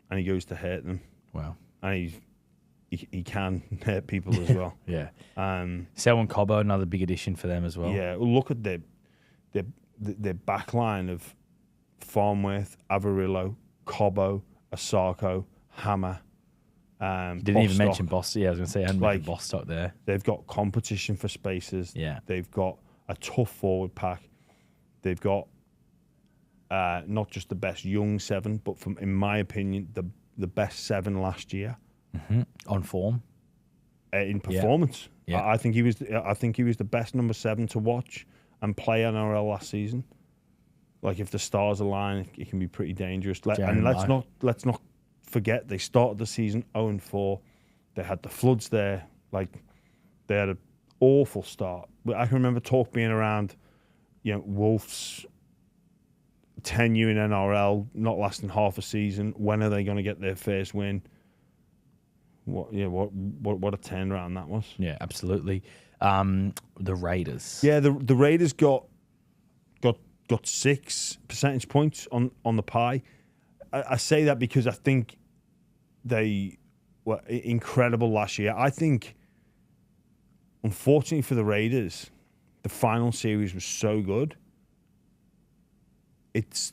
and he goes to hurt them. Wow, and he can hurt people as well. Yeah. Selwyn Cobbo, another big addition for them as well. Yeah, well, look at their back line of Farnworth, Avarillo, Cobbo, Asako, Hammer. Didn't Bostock. even mention Bostock. Yeah, I was going to say, I hadn't mentioned Bostock there. They've got competition for spaces. Yeah. They've got a tough forward pack. They've got not just the best young seven, but in my opinion, the best seven last year. Mm-hmm. On form. In performance. Yeah. I think he was the best number 7 to watch and play NRL last season. Like, if the stars align, it can be pretty dangerous. Let's not forget, they started the season 0-4. They had the floods there. Like, they had an awful start. But I can remember talk being around, Wolves' tenure in NRL not lasting half a season. When are they going to get their first win? What a turnaround that was. Yeah, absolutely. The Raiders. Yeah, the Raiders got 6 percentage points on the pie. I say that because I think they were incredible last year. I think, unfortunately for the Raiders, the final series was so good. It's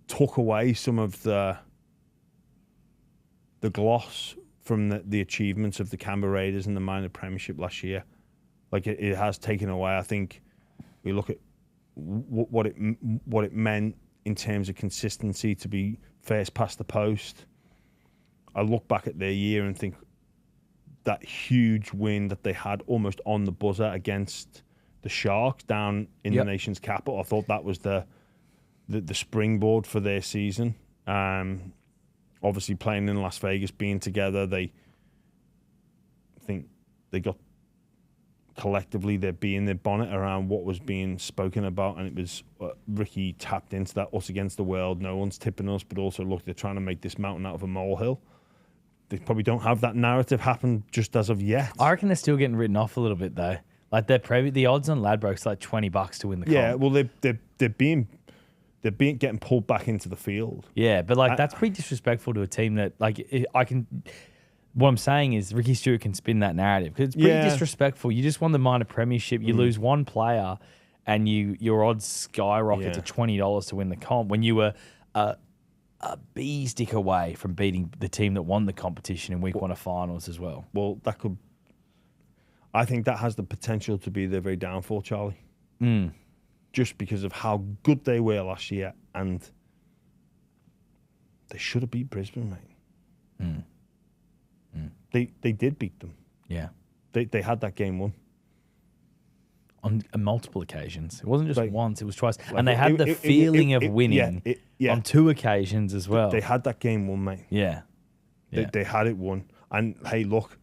took away some of the gloss from the achievements of the Canberra Raiders in the minor premiership last year. Like, it has taken away. I think we look at what it meant in terms of consistency to be first past the post. I look back at their year and think that huge win that they had almost on the buzzer against the Sharks down in the nation's capital. I thought that was the springboard for their season. Obviously, playing in Las Vegas, being together, I think they got collectively they're being their bonnet around what was being spoken about, and it was Ricky tapped into that us against the world. No one's tipping us, but also look, they're trying to make this mountain out of a molehill. They probably don't have that narrative happen just as of yet. I reckon they're still getting written off a little bit though. Like, the odds on Ladbrokes like $20 to win the comp. Yeah, well, they're being getting pulled back into the field. Yeah, but that's pretty disrespectful to a team that what I'm saying is Ricky Stewart can spin that narrative because it's pretty disrespectful. You just won the minor premiership. You lose one player, and your odds skyrocket to $20 to win the comp when you were a bee stick away from beating the team that won the competition in week 1 of finals as well. Well, I think that has the potential to be their very downfall, Charlie. Just because of how good they were last year, and they should have beat Brisbane, mate. They did beat them. Yeah. They had that game won. On multiple occasions. It wasn't just once, it was twice. And they had the feeling of winning on 2 occasions as well. They had that game won, mate. Yeah. They had it won. And, hey, look,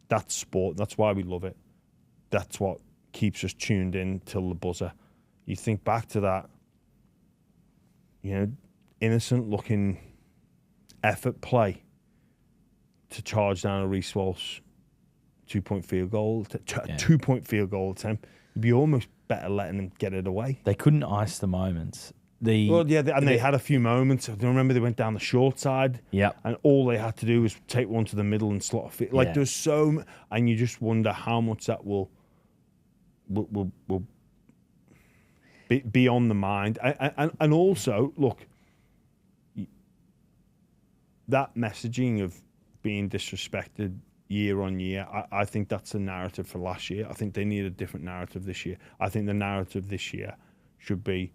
that's sport. That's why we love it. That's what keeps us tuned in till the buzzer. You think back to that, innocent-looking effort play to charge down a Reece Walsh 2-point field goal, 2-point field goal attempt. You'd be almost better letting them get it away. They couldn't ice the moments. They had a few moments. I remember they went down the short side. Yeah. And all they had to do was take one to the middle and slot a fit. There's so... And you just wonder how much that will be on the mind. And also, look, that messaging of being disrespected year on year, I think that's the narrative for last year. I think they need a different narrative this year. I think the narrative this year should be,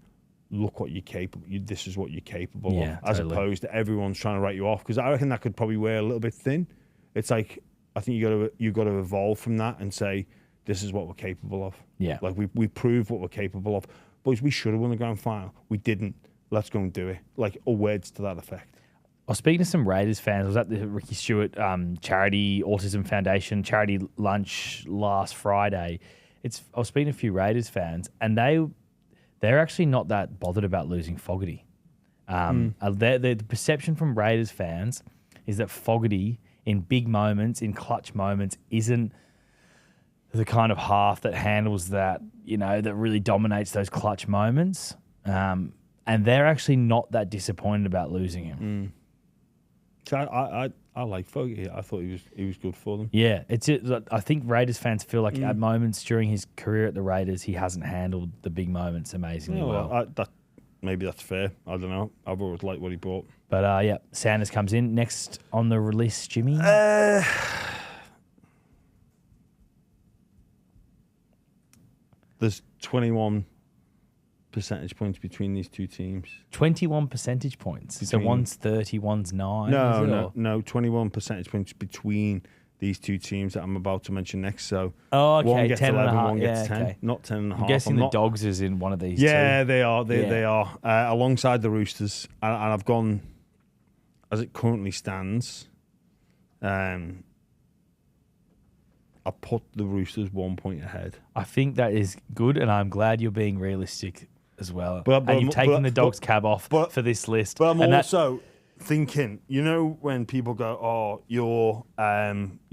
look what you're capable. This is what you're capable of, as opposed to everyone's trying to write you off. Because I reckon that could probably wear a little bit thin. It's like, I think you got to evolve from that and say, this is what we're capable of. Yeah, like we proved what we're capable of. Boys, we should have won the grand final. We didn't. let's go and do it. Like, or words to that effect. I was speaking to some Raiders fans. I was at the Ricky Stewart Charity Autism Foundation charity lunch last Friday. I was speaking to a few Raiders fans, and they're actually not that bothered about losing Fogarty. The perception from Raiders fans is that Fogarty, in big moments, in clutch moments, isn't the kind of half that handles that, that really dominates those clutch moments. And they're actually not that disappointed about losing him. So I like Fogarty. I thought he was good for them. Yeah, I think Raiders fans feel like at moments during his career at the Raiders, he hasn't handled the big moments amazingly well. Maybe that's fair. I don't know. I've always liked what he brought. But Sanders comes in next on the release. Jimmy. There's 21 percentage points between these two teams. 21 percentage points. So one's 30, one's 9. No. 21 percentage points between these two teams that I'm about to mention next. So one gets 10 11, and a half. one gets 10. Okay. Not 10 and a half. I'm guessing the Dogs is in one of these Yeah, two. they are. They are. Alongside the Roosters. And I've gone, as it currently stands, I put the Roosters 1 point ahead. I think that is good, and I'm glad you're being realistic as well. And you've taken the Dogs cab off for this list. But I'm also thinking, when people go, "Oh, you're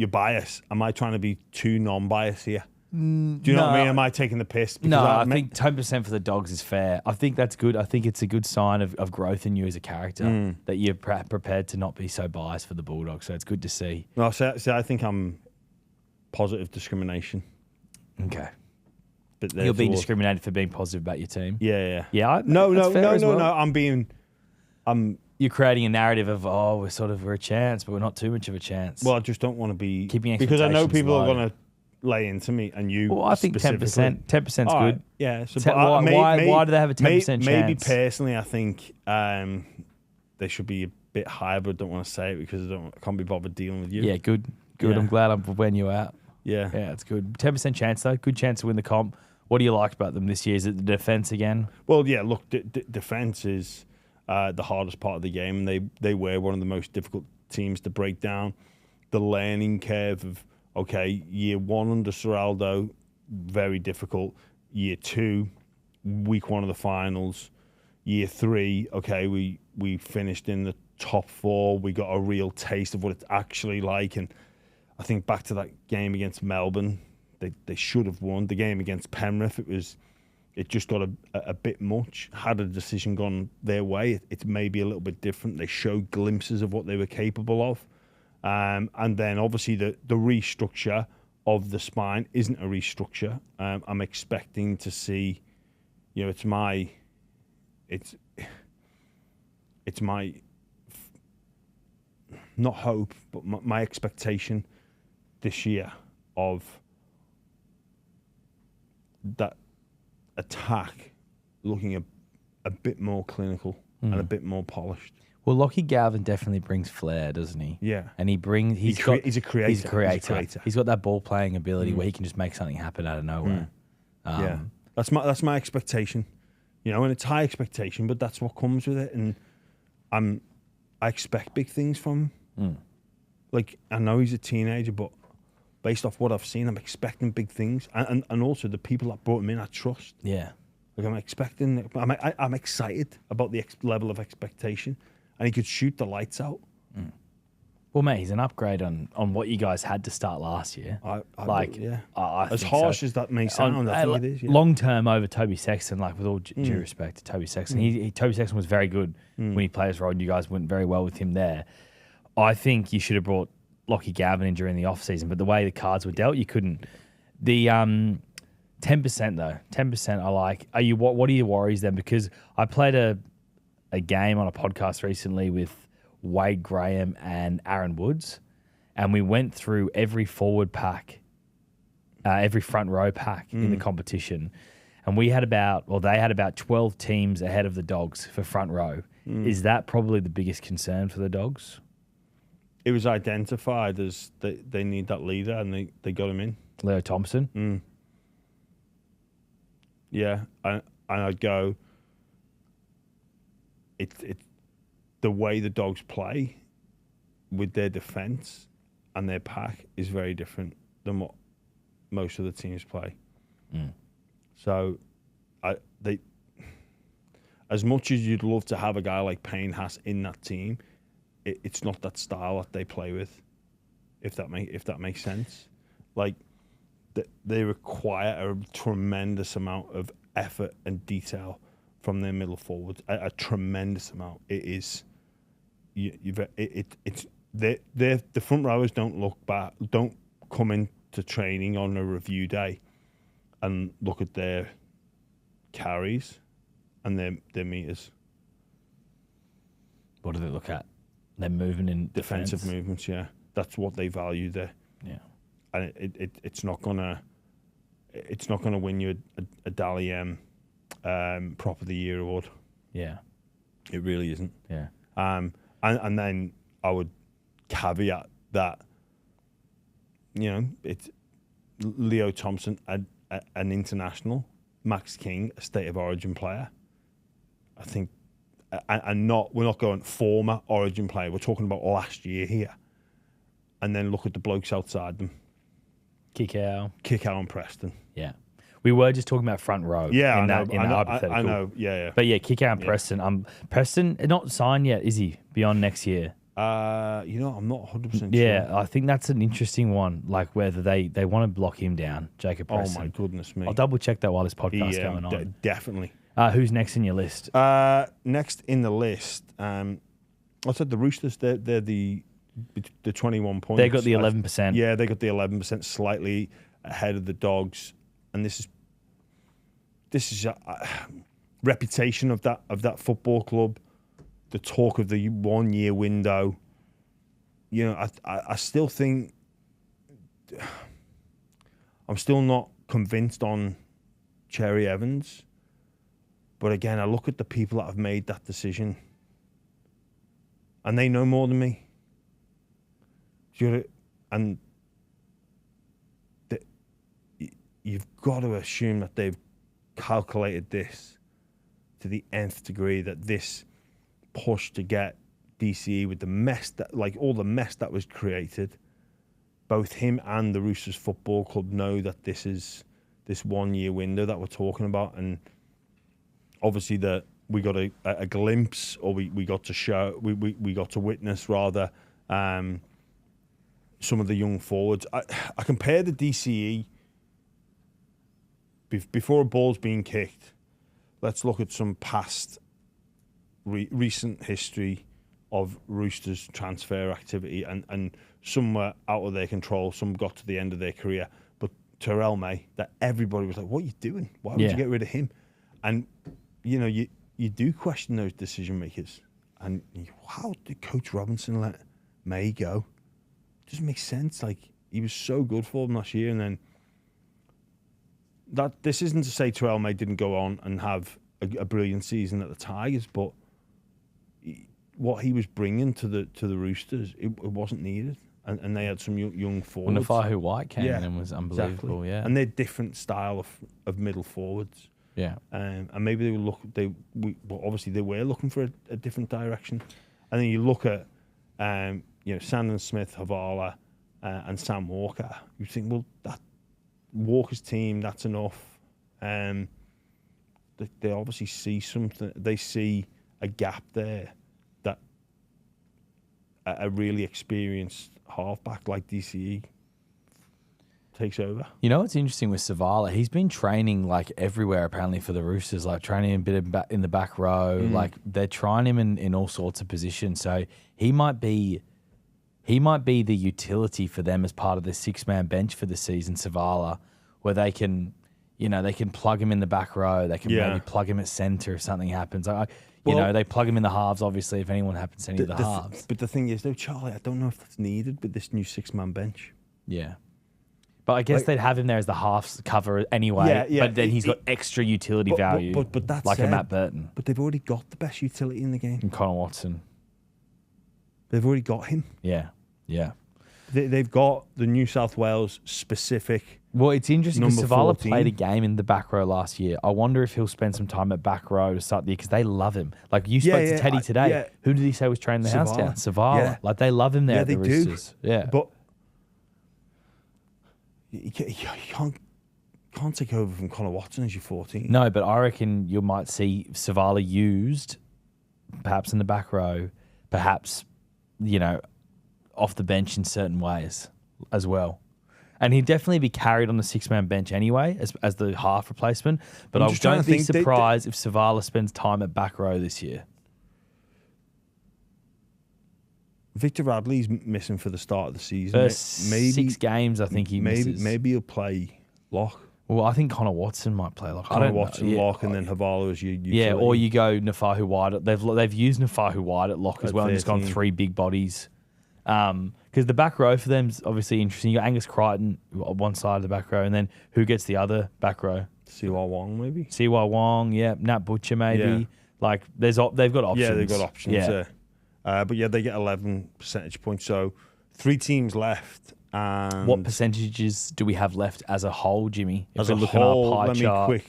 biased," am I trying to be too non-biased here? Do you know what I mean? Am I taking the piss? Because I think 10% for the Dogs is fair. I think that's good. I think it's a good sign of growth in you as a character that you're prepared to not be so biased for the Bulldogs. So it's good to see. No, I think I'm positive discrimination. Okay. But you're being discriminated for being positive about your team? Yeah. No. You're creating a narrative of, we're a chance, but we're not too much of a chance. Well, I just don't want to be... Keeping because I know people are going to lay into me and you. Well, I think 10%. 10%'s good. Right. Yeah. So, why do they have a 10% chance? Maybe personally, I think they should be a bit higher, but I don't want to say it because I can't be bothered dealing with you. Yeah, good. Yeah. I'm glad I'm weighing you out. Yeah, it's good. 10% chance though. Good chance to win the comp. What do you like about them this year? Is it the defense again? Well, yeah. Look, defense is the hardest part of the game. They were one of the most difficult teams to break down. The learning curve of year 1 under Seraldo, very difficult. Year 2, week 1 of the finals. Year 3, we finished in the top 4. We got a real taste of what it's actually like. And I think back to that game against Melbourne, they should have won. The game against Penrith, it just got a bit much. Had a decision gone their way, it's maybe a little bit different. They showed glimpses of what they were capable of. And then obviously the restructure of the spine isn't a restructure. I'm expecting to see, it's my not hope, but my expectation this year of that attack looking a bit more clinical and a bit more polished. Well, Lockie Galvin definitely brings flair, doesn't he? Yeah. And he's a creator. He's a creator. He's got that ball playing ability where he can just make something happen out of nowhere. Yeah. That's my expectation. And it's high expectation, but that's what comes with it. And I expect big things from him. Like, I know he's a teenager, but based off what I've seen, I'm expecting big things. And also the people that brought him in, I trust. Yeah. Like, I'm excited about the level of expectation. And he could shoot the lights out. Well, mate, he's an upgrade on what you guys had to start last year. As harsh as that may sound, I think it is. Yeah. Long term over Toby Sexton, like with all due respect to Toby Sexton, Toby Sexton was very good when he played his role, and you guys went very well with him there. I think you should have brought Lockie Galvin in during the off season, but the way the cards were dealt, you couldn't. The 10% though, 10% I like. What are your worries then? Because I played a game on a podcast recently with Wade Graham and Aaron Woods, and we went through every forward pack, every front row pack in the competition, and they had about 12 teams ahead of the Dogs for front row. Is that probably the biggest concern for the Dogs? It was identified as they need that leader, and they got him in. Leo Thompson. Yeah, and I'd go. it the way the Dogs play with their defence and their pack is very different than what most of the teams play. So, as much as you'd love to have a guy like Payne Haas in that team, it's not that style that they play with. If that makes sense, like they require a tremendous amount of effort and detail from their middle forwards. A tremendous amount. It is. It's the front rowers don't look back. Don't come into training on a review day and look at their carries and their meters. What do they look at? They're moving in defensive movements. Yeah, that's what they value there. Yeah, and it's not gonna win you a Dally M Prop of the Year award. Yeah, it really isn't. Yeah. And then I would caveat that, it's Leo Thompson, an international, Max King, a State of Origin player. I think, and we're not going former Origin player. We're talking about last year here. And then look at the blokes outside them. Kickow and Preston. Yeah. We were just talking about front row. Yeah, in I that know. hypothetical. I know. Yeah. But yeah, Kickow and Preston. Preston not signed yet, is he? Beyond next year. I'm not 100% sure. Yeah, I think that's an interesting one. Like whether they want to lock him down, Jacob Preston. Oh my goodness me! I'll double check that while this podcast going on. Definitely. Who's next in your list? Next in the list, I said the Roosters. They're the 21 points. They got the 11%. Yeah, they got the 11%, slightly ahead of the Dogs, and this is a reputation of that football club. The talk of the 1 year window. I still think I'm still not convinced on Cherry Evans, but again, I look at the people that have made that decision, and they know more than me. And you've got to assume that they've calculated this to the nth degree, that this push to get DCE with the mess all the mess that was created, both him and the Roosters Football Club know that this is this 1 year window that we're talking about, and obviously that we got a glimpse, or we got to show, we got to witness rather, some of the young forwards. I compare the DCE before a ball's being kicked. Let's look at some past recent history of Roosters transfer activity, and some were out of their control, some got to the end of their career. But Terrell May, that everybody was like, what are you doing? Why would you get rid of him? And, you do question those decision makers. And how did Coach Robinson let May go? It doesn't make sense. Like, he was so good for them last year, and then this isn't to say Terrell May didn't go on and have a brilliant season at the Tigers, but what he was bringing to the Roosters, it wasn't needed, and they had some young forwards. Well, Nafahu White came in and was unbelievable. Exactly. Yeah, and they're different style of middle forwards. Yeah, and maybe obviously they were looking for a different direction, and then you look at Sandon Smith, Havala, and Sam Walker. You think, well, that Walker's team, that's enough. They obviously see something. They see a gap there that a really experienced halfback like DCE takes over. You know what's interesting with Savala? He's been training like everywhere apparently for the Roosters, like training a bit in the back row. Like they're trying him in all sorts of positions. So he might be the utility for them as part of the 6-man bench for the season, Savala, where they can plug him in the back row. They can maybe plug him at centre if something happens. They plug him in the halves, obviously, if anyone happens to any of the halves. But the thing is, though, Charlie, I don't know if that's needed with this new 6-man bench. Yeah. But I guess they'd have him there as the halves cover anyway. Yeah, but then he's got extra utility value, but that's like a Matt Burton. But they've already got the best utility in the game. And Connor Watson. They've already got him. Yeah. They've got the New South Wales specific Well, it's interesting because Number Savala 14. played a game in the back row last year. I wonder if he'll spend some time at back row to start the year because they love him. Like you spoke to Teddy today. Yeah. Who did he say was training the house down? Savala. Yeah. Like they love him there at they the Roosters. do. Yeah. But you can't take over from Connor Watson as you're 14. No, but I reckon you might see Savala used perhaps in the back row, perhaps, off the bench in certain ways as well. And he'd definitely be carried on the 6-man bench anyway as the half replacement. But I don't be surprised if Savala spends time at back row this year. Victor Radley's missing for the start of the season. Maybe 6 games, I think he misses. Maybe he'll play lock. Well, I think Connor Watson might play lock. Connor Watson lock, and then Havala as you. Yeah, or you go Nafahu Wide. They've used Nafahu Wide at lock as well, and just gone 3 big bodies. Because the back row for them is obviously interesting. You got Angus Crichton on one side of the back row, and then who gets the other back row? Siwa Wong, maybe. Siwa Wong, yeah. Nat Butcher, maybe. Yeah. Like, they've got options. Yeah, they've got options. Yeah. But yeah, they get 11 percentage points. So 3 teams left. And what percentages do we have left as a whole, Jimmy? If as a whole, let me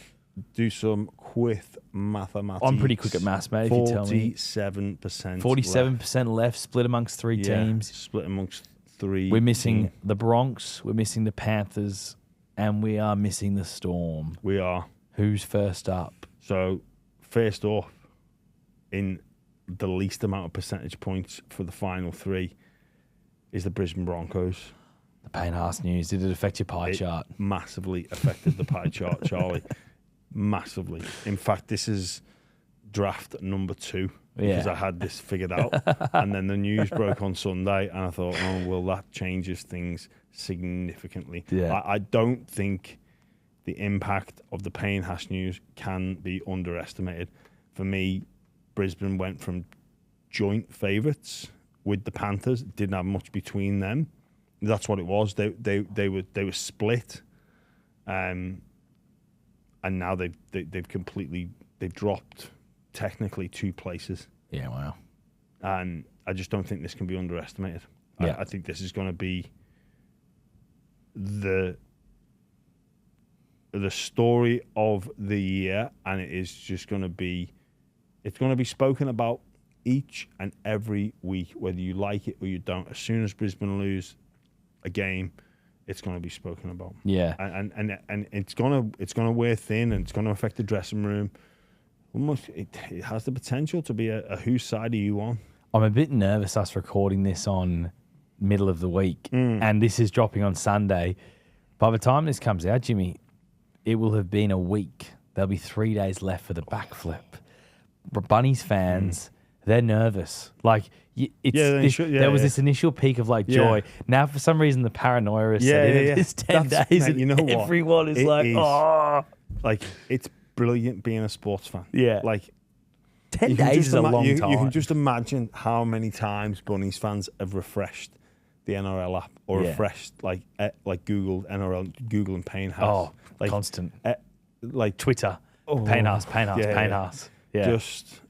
do some quick mathematics. I'm pretty quick at maths, mate. 47%. 47% left, split amongst 3 teams. Split amongst 3. We're missing the Bronx, we're missing the Panthers, and we are missing the Storm. We are. Who's first up? So, first off, in the least amount of percentage points for the final 3 is the Brisbane Broncos. The Payne Haas news. Did it affect your pie chart? Massively affected the pie chart, Charlie. Massively. In fact, this is draft number 2 because I had this figured out. And then the news broke on Sunday, and I thought, oh, well, that changes things significantly. Yeah. I don't think the impact of the Payne Haas news can be underestimated. For me, Brisbane went from joint favourites with the Panthers. Didn't have much between them. That's what it was. They were split, and now they've completely dropped technically 2 places. Yeah, wow. And I just don't think this can be underestimated. Yeah. I think this is going to be the story of the year, and it is just going to be. It's going to be spoken about each and every week, whether you like it or you don't. As soon as Brisbane lose a game, it's going to be spoken about. Yeah, and it's going to wear thin, and it's going to affect the dressing room. Almost, it has the potential to be a whose side are you on? I'm a bit nervous us recording this on middle of the week, and this is dropping on Sunday. By the time this comes out, Jimmy, it will have been a week. There'll be 3 days left for the backflip. Bunnies fans, they're nervous. Like, there was this initial peak of like joy. Yeah. Now, for some reason, the paranoia is set in. It's 10 days, mate, and you know everyone is oh. Like, it's brilliant being a sports fan. Yeah. Like, 10 days is a long time. You can just imagine how many times Bunnies fans have refreshed the NRL app or refreshed like Google NRL, Google and Payne Haas. Oh, like constant. Like Twitter, Payne Haas. Yeah. Just,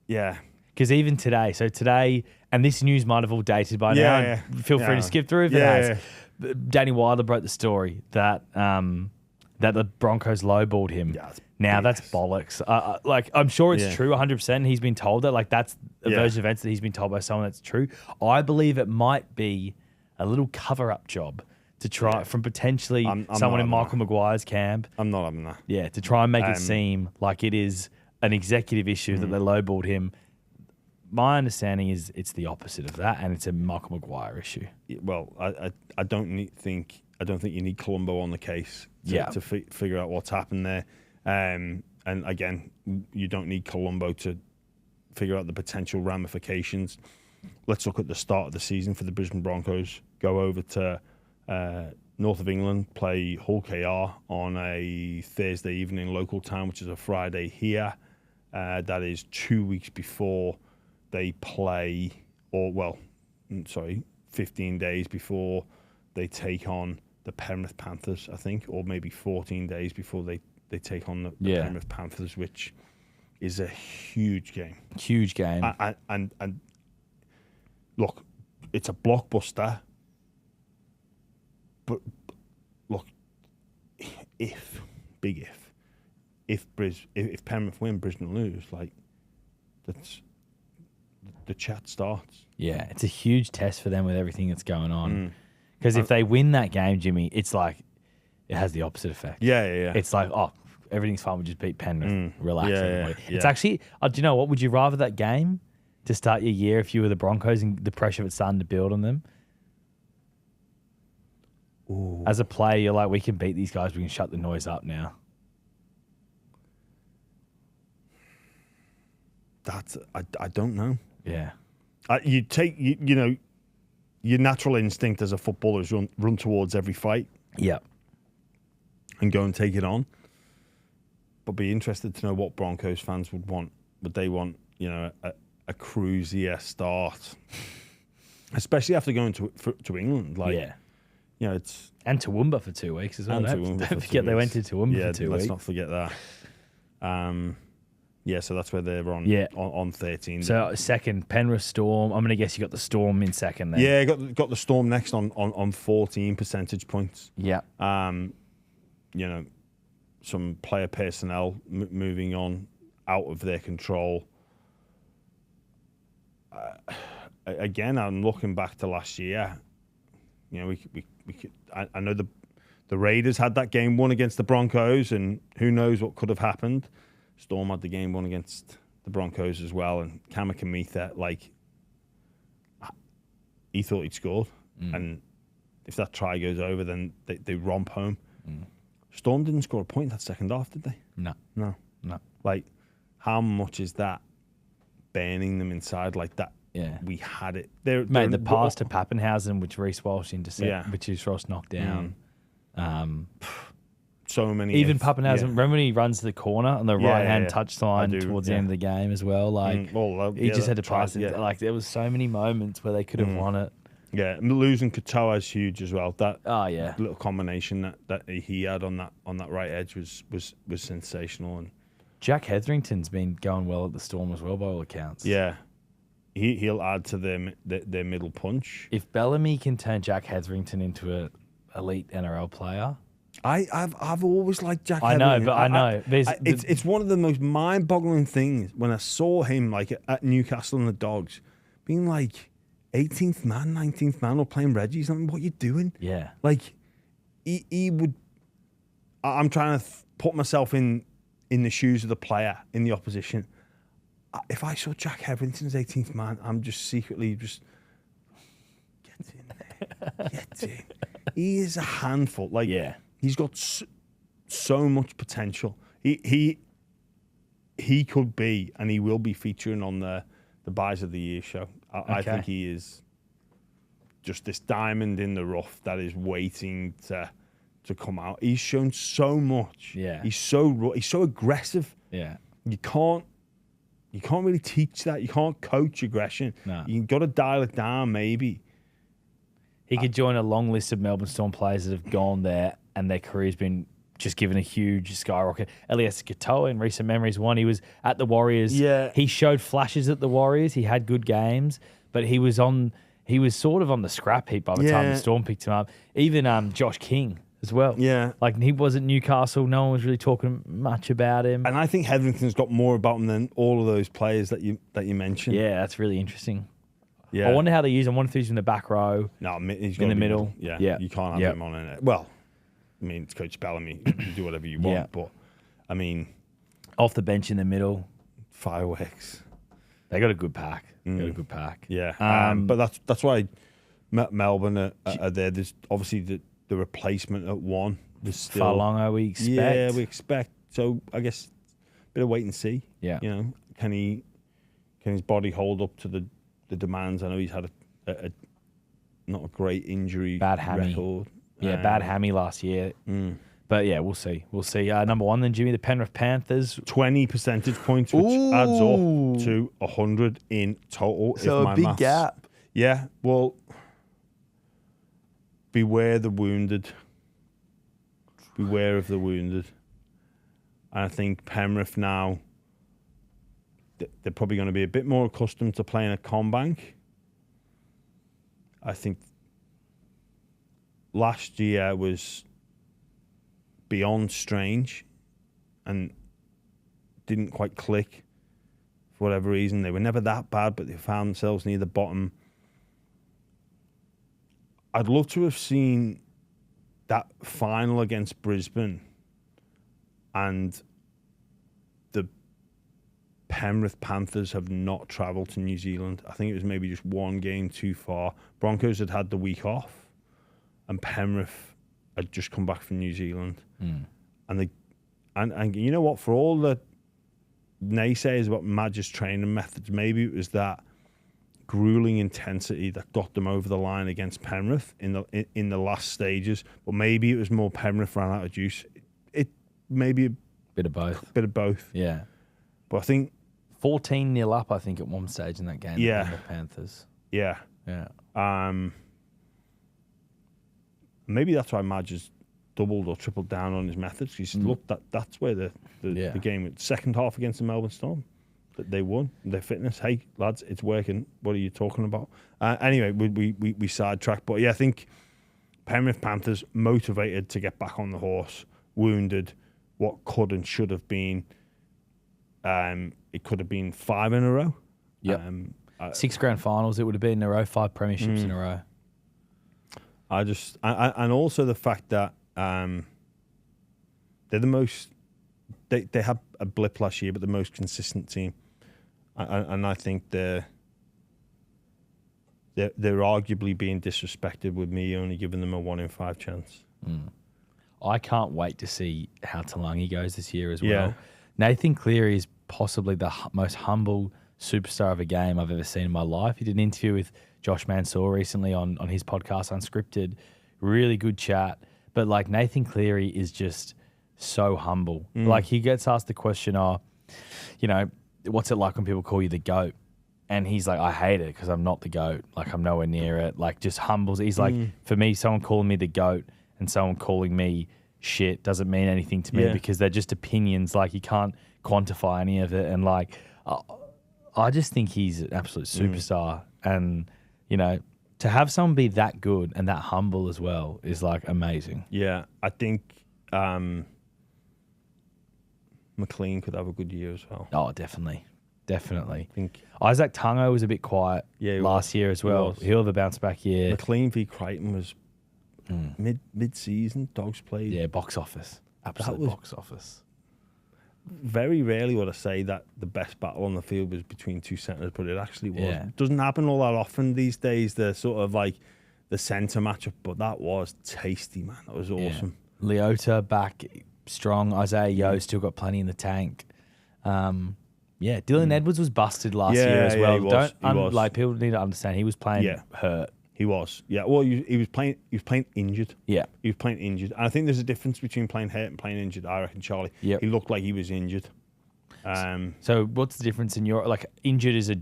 yeah. Because even today, and this news might have all dated by now. Yeah. Feel free to skip through if it has. Danny Wilder broke the story that the Broncos lowballed him. Yeah, that's bollocks. Like, I'm sure it's true 100%. He's been told that. Like, that's a version of events that he's been told by someone that's true. I believe it might be a little cover-up job to try from potentially someone in Michael Maguire's camp. I'm not having that. Yeah, to try and make it seem like it is an executive issue that they lowballed him. My understanding is it's the opposite of that, and it's a Michael Maguire issue. Well, I don't think you need Colombo on the case to figure out what's happened there. And again, you don't need Colombo to figure out the potential ramifications. Let's look at the start of the season for the Brisbane Broncos. Go over to north of England, play Hull KR on a Thursday evening local time, which is a Friday here. That is 2 weeks before they play, 15 days before they take on the Penrith Panthers, I think, or maybe 14 days before they take on the Penrith Panthers, which is a huge game. Huge game. And look, it's a blockbuster. But look, big if Penrith win, Brisbane lose, like that's the chat starts. Yeah, it's a huge test for them with everything that's going on. Because if they win that game, Jimmy, it's like it has the opposite effect. Yeah. It's like, oh, everything's fine. We just beat Penrith. Relax, everybody. Yeah. It's actually, do you know what? Would you rather that game to start your year if you were the Broncos and the pressure of it starting to build on them? Ooh. As a player, you're like, we can beat these guys. We can shut the noise up now. That's I don't know. Yeah. You take you know your natural instinct as a footballer is run towards every fight. Yeah. And go and take it on. But be interested to know what Broncos fans would want. Would they want, you know, a cruisier start, especially after going to England? Like, you know, it's and Toowoomba for 2 weeks as well. Don't forget they went to Toowoomba for 2 weeks. Let's not forget that. Yeah, so that's where they're on. On 13. So second, Penrith Storm. I'm gonna guess you got the Storm in second. Then. Yeah, got the Storm next on 14 percentage points. Yeah. You know, some player personnel moving on out of their control. Again, I'm looking back to last year. You know, we could. I know the Raiders had that game won against the Broncos, and who knows what could have happened. Storm had the game won against the Broncos as well, and Kamikamica, like, he thought he'd scored, and if that try goes over, then they romp home. Storm didn't score a point that second half, did they? No. Like, how much is that burning them inside like that? Yeah, we had it. Mate, the pass to Pappenhausen, which Reece Walsh intercepted, which is Ross knocked down. So many. Even Pappenhausen, remember when he runs to the corner on the right-hand touch line towards the end of the game as well? Like, he just had to pass it. Like, there was so many moments where they could have won it. Yeah, and losing Katoa is huge as well. That little combination that he had on that right edge was sensational. And Jack Hetherington's been going well at the Storm as well, by all accounts. Yeah, he'll add to their middle punch. If Bellamy can turn Jack Hetherington into an elite NRL player. I've always liked Jack. I know, but I know. It's one of the most mind-boggling things when I saw him like at Newcastle and the Dogs, being like 18th man, 19th man, or playing Reggie's. I'm like, what are you doing? Yeah, like he would. I'm trying to put myself in the shoes of the player in the opposition. If I saw Jack Hetherington's 18th man, I'm just secretly get in there, get in. He is a handful. Like, he's got so much potential. He could be, and he will be featuring on the Buys of the Year show. I think he is just this diamond in the rough that is waiting to come out. He's shown so much. Yeah, he's so aggressive. Yeah, you can't really teach that. You can't coach aggression. No. You got to dial it down, maybe. He could join a long list of Melbourne Storm players that have gone there and their career's been just given a huge skyrocket. Elias Katoa in recent memories won. He was at the Warriors. Yeah. He showed flashes at the Warriors. He had good games, but he was sort of on the scrap heap by the time the Storm picked him up. Even Josh King as well. Yeah. Like, he was at Newcastle. No one was really talking much about him. And I think Hetherington's got more about him than all of those players that you mentioned. Yeah, that's really interesting. Yeah. I wonder how they use him. I wonder if he's in the back row. No, he's in the middle. Yeah. You can't have him on it. Well, I mean, it's Coach Bellamy. You can do whatever you want. But, I mean, off the bench in the middle. Fireworks. They got a good pack. Yeah. But that's why Melbourne are there. There's obviously the replacement at one. There's still Farlongo, we expect. Yeah, we expect. So, I guess a bit of wait and see. Yeah. You know, can his body hold up to the demands? I know he's had a not a great injury record. Yeah, bad hammy last year. But yeah, we'll see. Number one then, Jimmy, the Penrith Panthers. 20 percentage points, which adds up to 100 in total. So a big gap. Yeah, well, beware the wounded. Beware of the wounded. And I think Penrith now, they're probably going to be a bit more accustomed to playing a CommBank. I think last year was beyond strange and didn't quite click for whatever reason. They were never that bad, but they found themselves near the bottom. I'd love to have seen that final against Brisbane and the Penrith Panthers have not travelled to New Zealand. I think it was maybe just one game too far. Broncos had the week off and Penrith had just come back from New Zealand. And you know what, for all the naysayers about Madge's training methods, maybe it was that grueling intensity that got them over the line against Penrith in the last stages. But maybe it was more Penrith ran out of juice. It maybe a bit of both. Yeah. But I think 14-0 up, I think, at one stage in that game. Yeah. The Panthers. Yeah. Yeah. Maybe that's why Madge has doubled or tripled down on his methods. He's looked that's where the game went. Second half against the Melbourne Storm, that they won. Their fitness. Hey lads, it's working. What are you talking about? Anyway, we sidetracked, but yeah, I think Penrith Panthers motivated to get back on the horse, wounded what could and should have been. It could have been 5 in a row. Yep. 6 grand finals. It would have been in a row. 5 premierships in a row. And also the fact that they're the most. They had a blip last year, but the most consistent team, and I think they're arguably being disrespected with me only giving them a 1 in 5 chance. I can't wait to see how Talangi goes this year as well. Yeah. Nathan Cleary is possibly the most humble superstar of a game I've ever seen in my life. He did an interview with Josh Mansour recently on his podcast Unscripted. Really good chat. But like Nathan Cleary is just so humble. Like he gets asked the question, what's it like when people call you the GOAT? And he's like, I hate it because I'm not the GOAT. Like I'm nowhere near it. Like just humbles. He's like, for me, someone calling me the GOAT and someone calling me shit doesn't mean anything to me because they're just opinions. Like you can't quantify any of it. And like, I just think he's an absolute superstar. And, to have someone be that good and that humble as well is like amazing. Yeah, I think McLean could have a good year as well. Oh, definitely. I think Isaac Tungo was a bit quiet last year as well. He'll have a bounce back year. McLean v Crichton was mid-season. Dogs played. Yeah, box office. Absolute box office. Very rarely would I say that the best battle on the field was between two centres, but it actually was. Yeah. It doesn't happen all that often these days, the sort of like the centre matchup, but that was tasty, man. That was awesome. Yeah. Leota back strong. Isaiah Yeo still got plenty in the tank. Dylan Edwards was busted last year as well. He was. Like people need to understand he was playing hurt. He was. Yeah. Well, he was playing injured. Yeah. He was playing injured. And I think there's a difference between playing hurt and playing injured, I reckon, Charlie. Yep. He looked like he was injured. So what's the difference in your, like, injured is a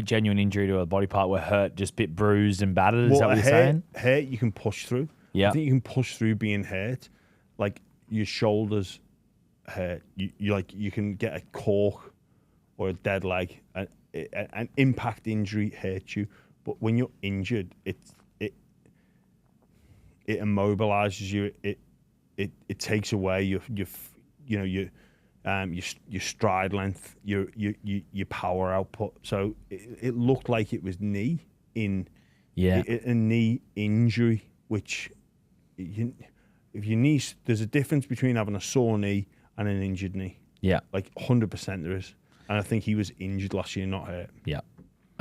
genuine injury to a body part, where hurt just a bit bruised and battered? Is that what you're saying? Hurt you can push through. Yeah. I think you can push through being hurt. Like your shoulders hurt. You can get a cork or a dead leg. An impact injury hurts you. But when you're injured, it immobilizes you. It takes away your stride length, your power output. So it looked like it was a knee injury. Which if your knee, there's a difference between having a sore knee and an injured knee. Yeah, like 100% there is. And I think he was injured last year, not hurt. Yeah.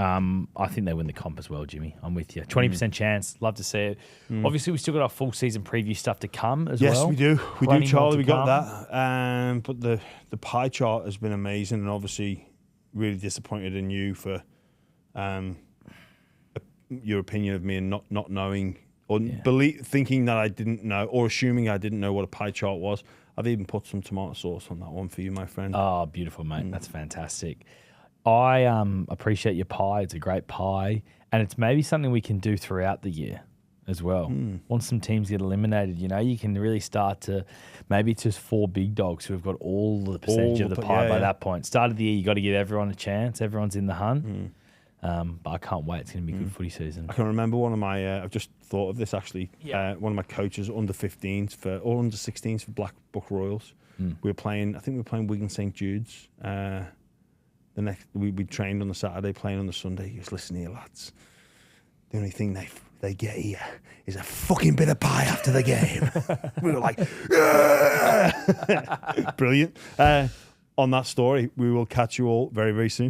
I think they win the comp as well, Jimmy. I'm with you. 20% chance. Love to see it. Obviously, we've still got our full season preview stuff to come as well. Yes, we do. We do, Charlie. We got come. that. But the pie chart has been amazing, and obviously really disappointed in you for your opinion of me and not knowing or thinking that I didn't know or assuming I didn't know what a pie chart was. I've even put some tomato sauce on that one for you, my friend. Oh, beautiful, mate. That's fantastic. I appreciate your pie. It's a great pie. And it's maybe something we can do throughout the year as well. Once some teams get eliminated, you can really start to, maybe it's just 4 big dogs who have got all the percentage of the pie by that point. Start of the year, you got to give everyone a chance. Everyone's in the hunt. But I can't wait. It's going to be a good footy season. I can remember one of my. I've just thought of this actually. Yeah. One of my coaches under 15s or under 16s for Black Buck Royals. We were playing. I think we were playing Wigan St Jude's. The next we trained on the Saturday, playing on the Sunday. He goes, "Listen here, lads. The only thing they get here is a fucking bit of pie after the game." We were like, "Yeah!" Brilliant. On that story, we will catch you all very, very soon.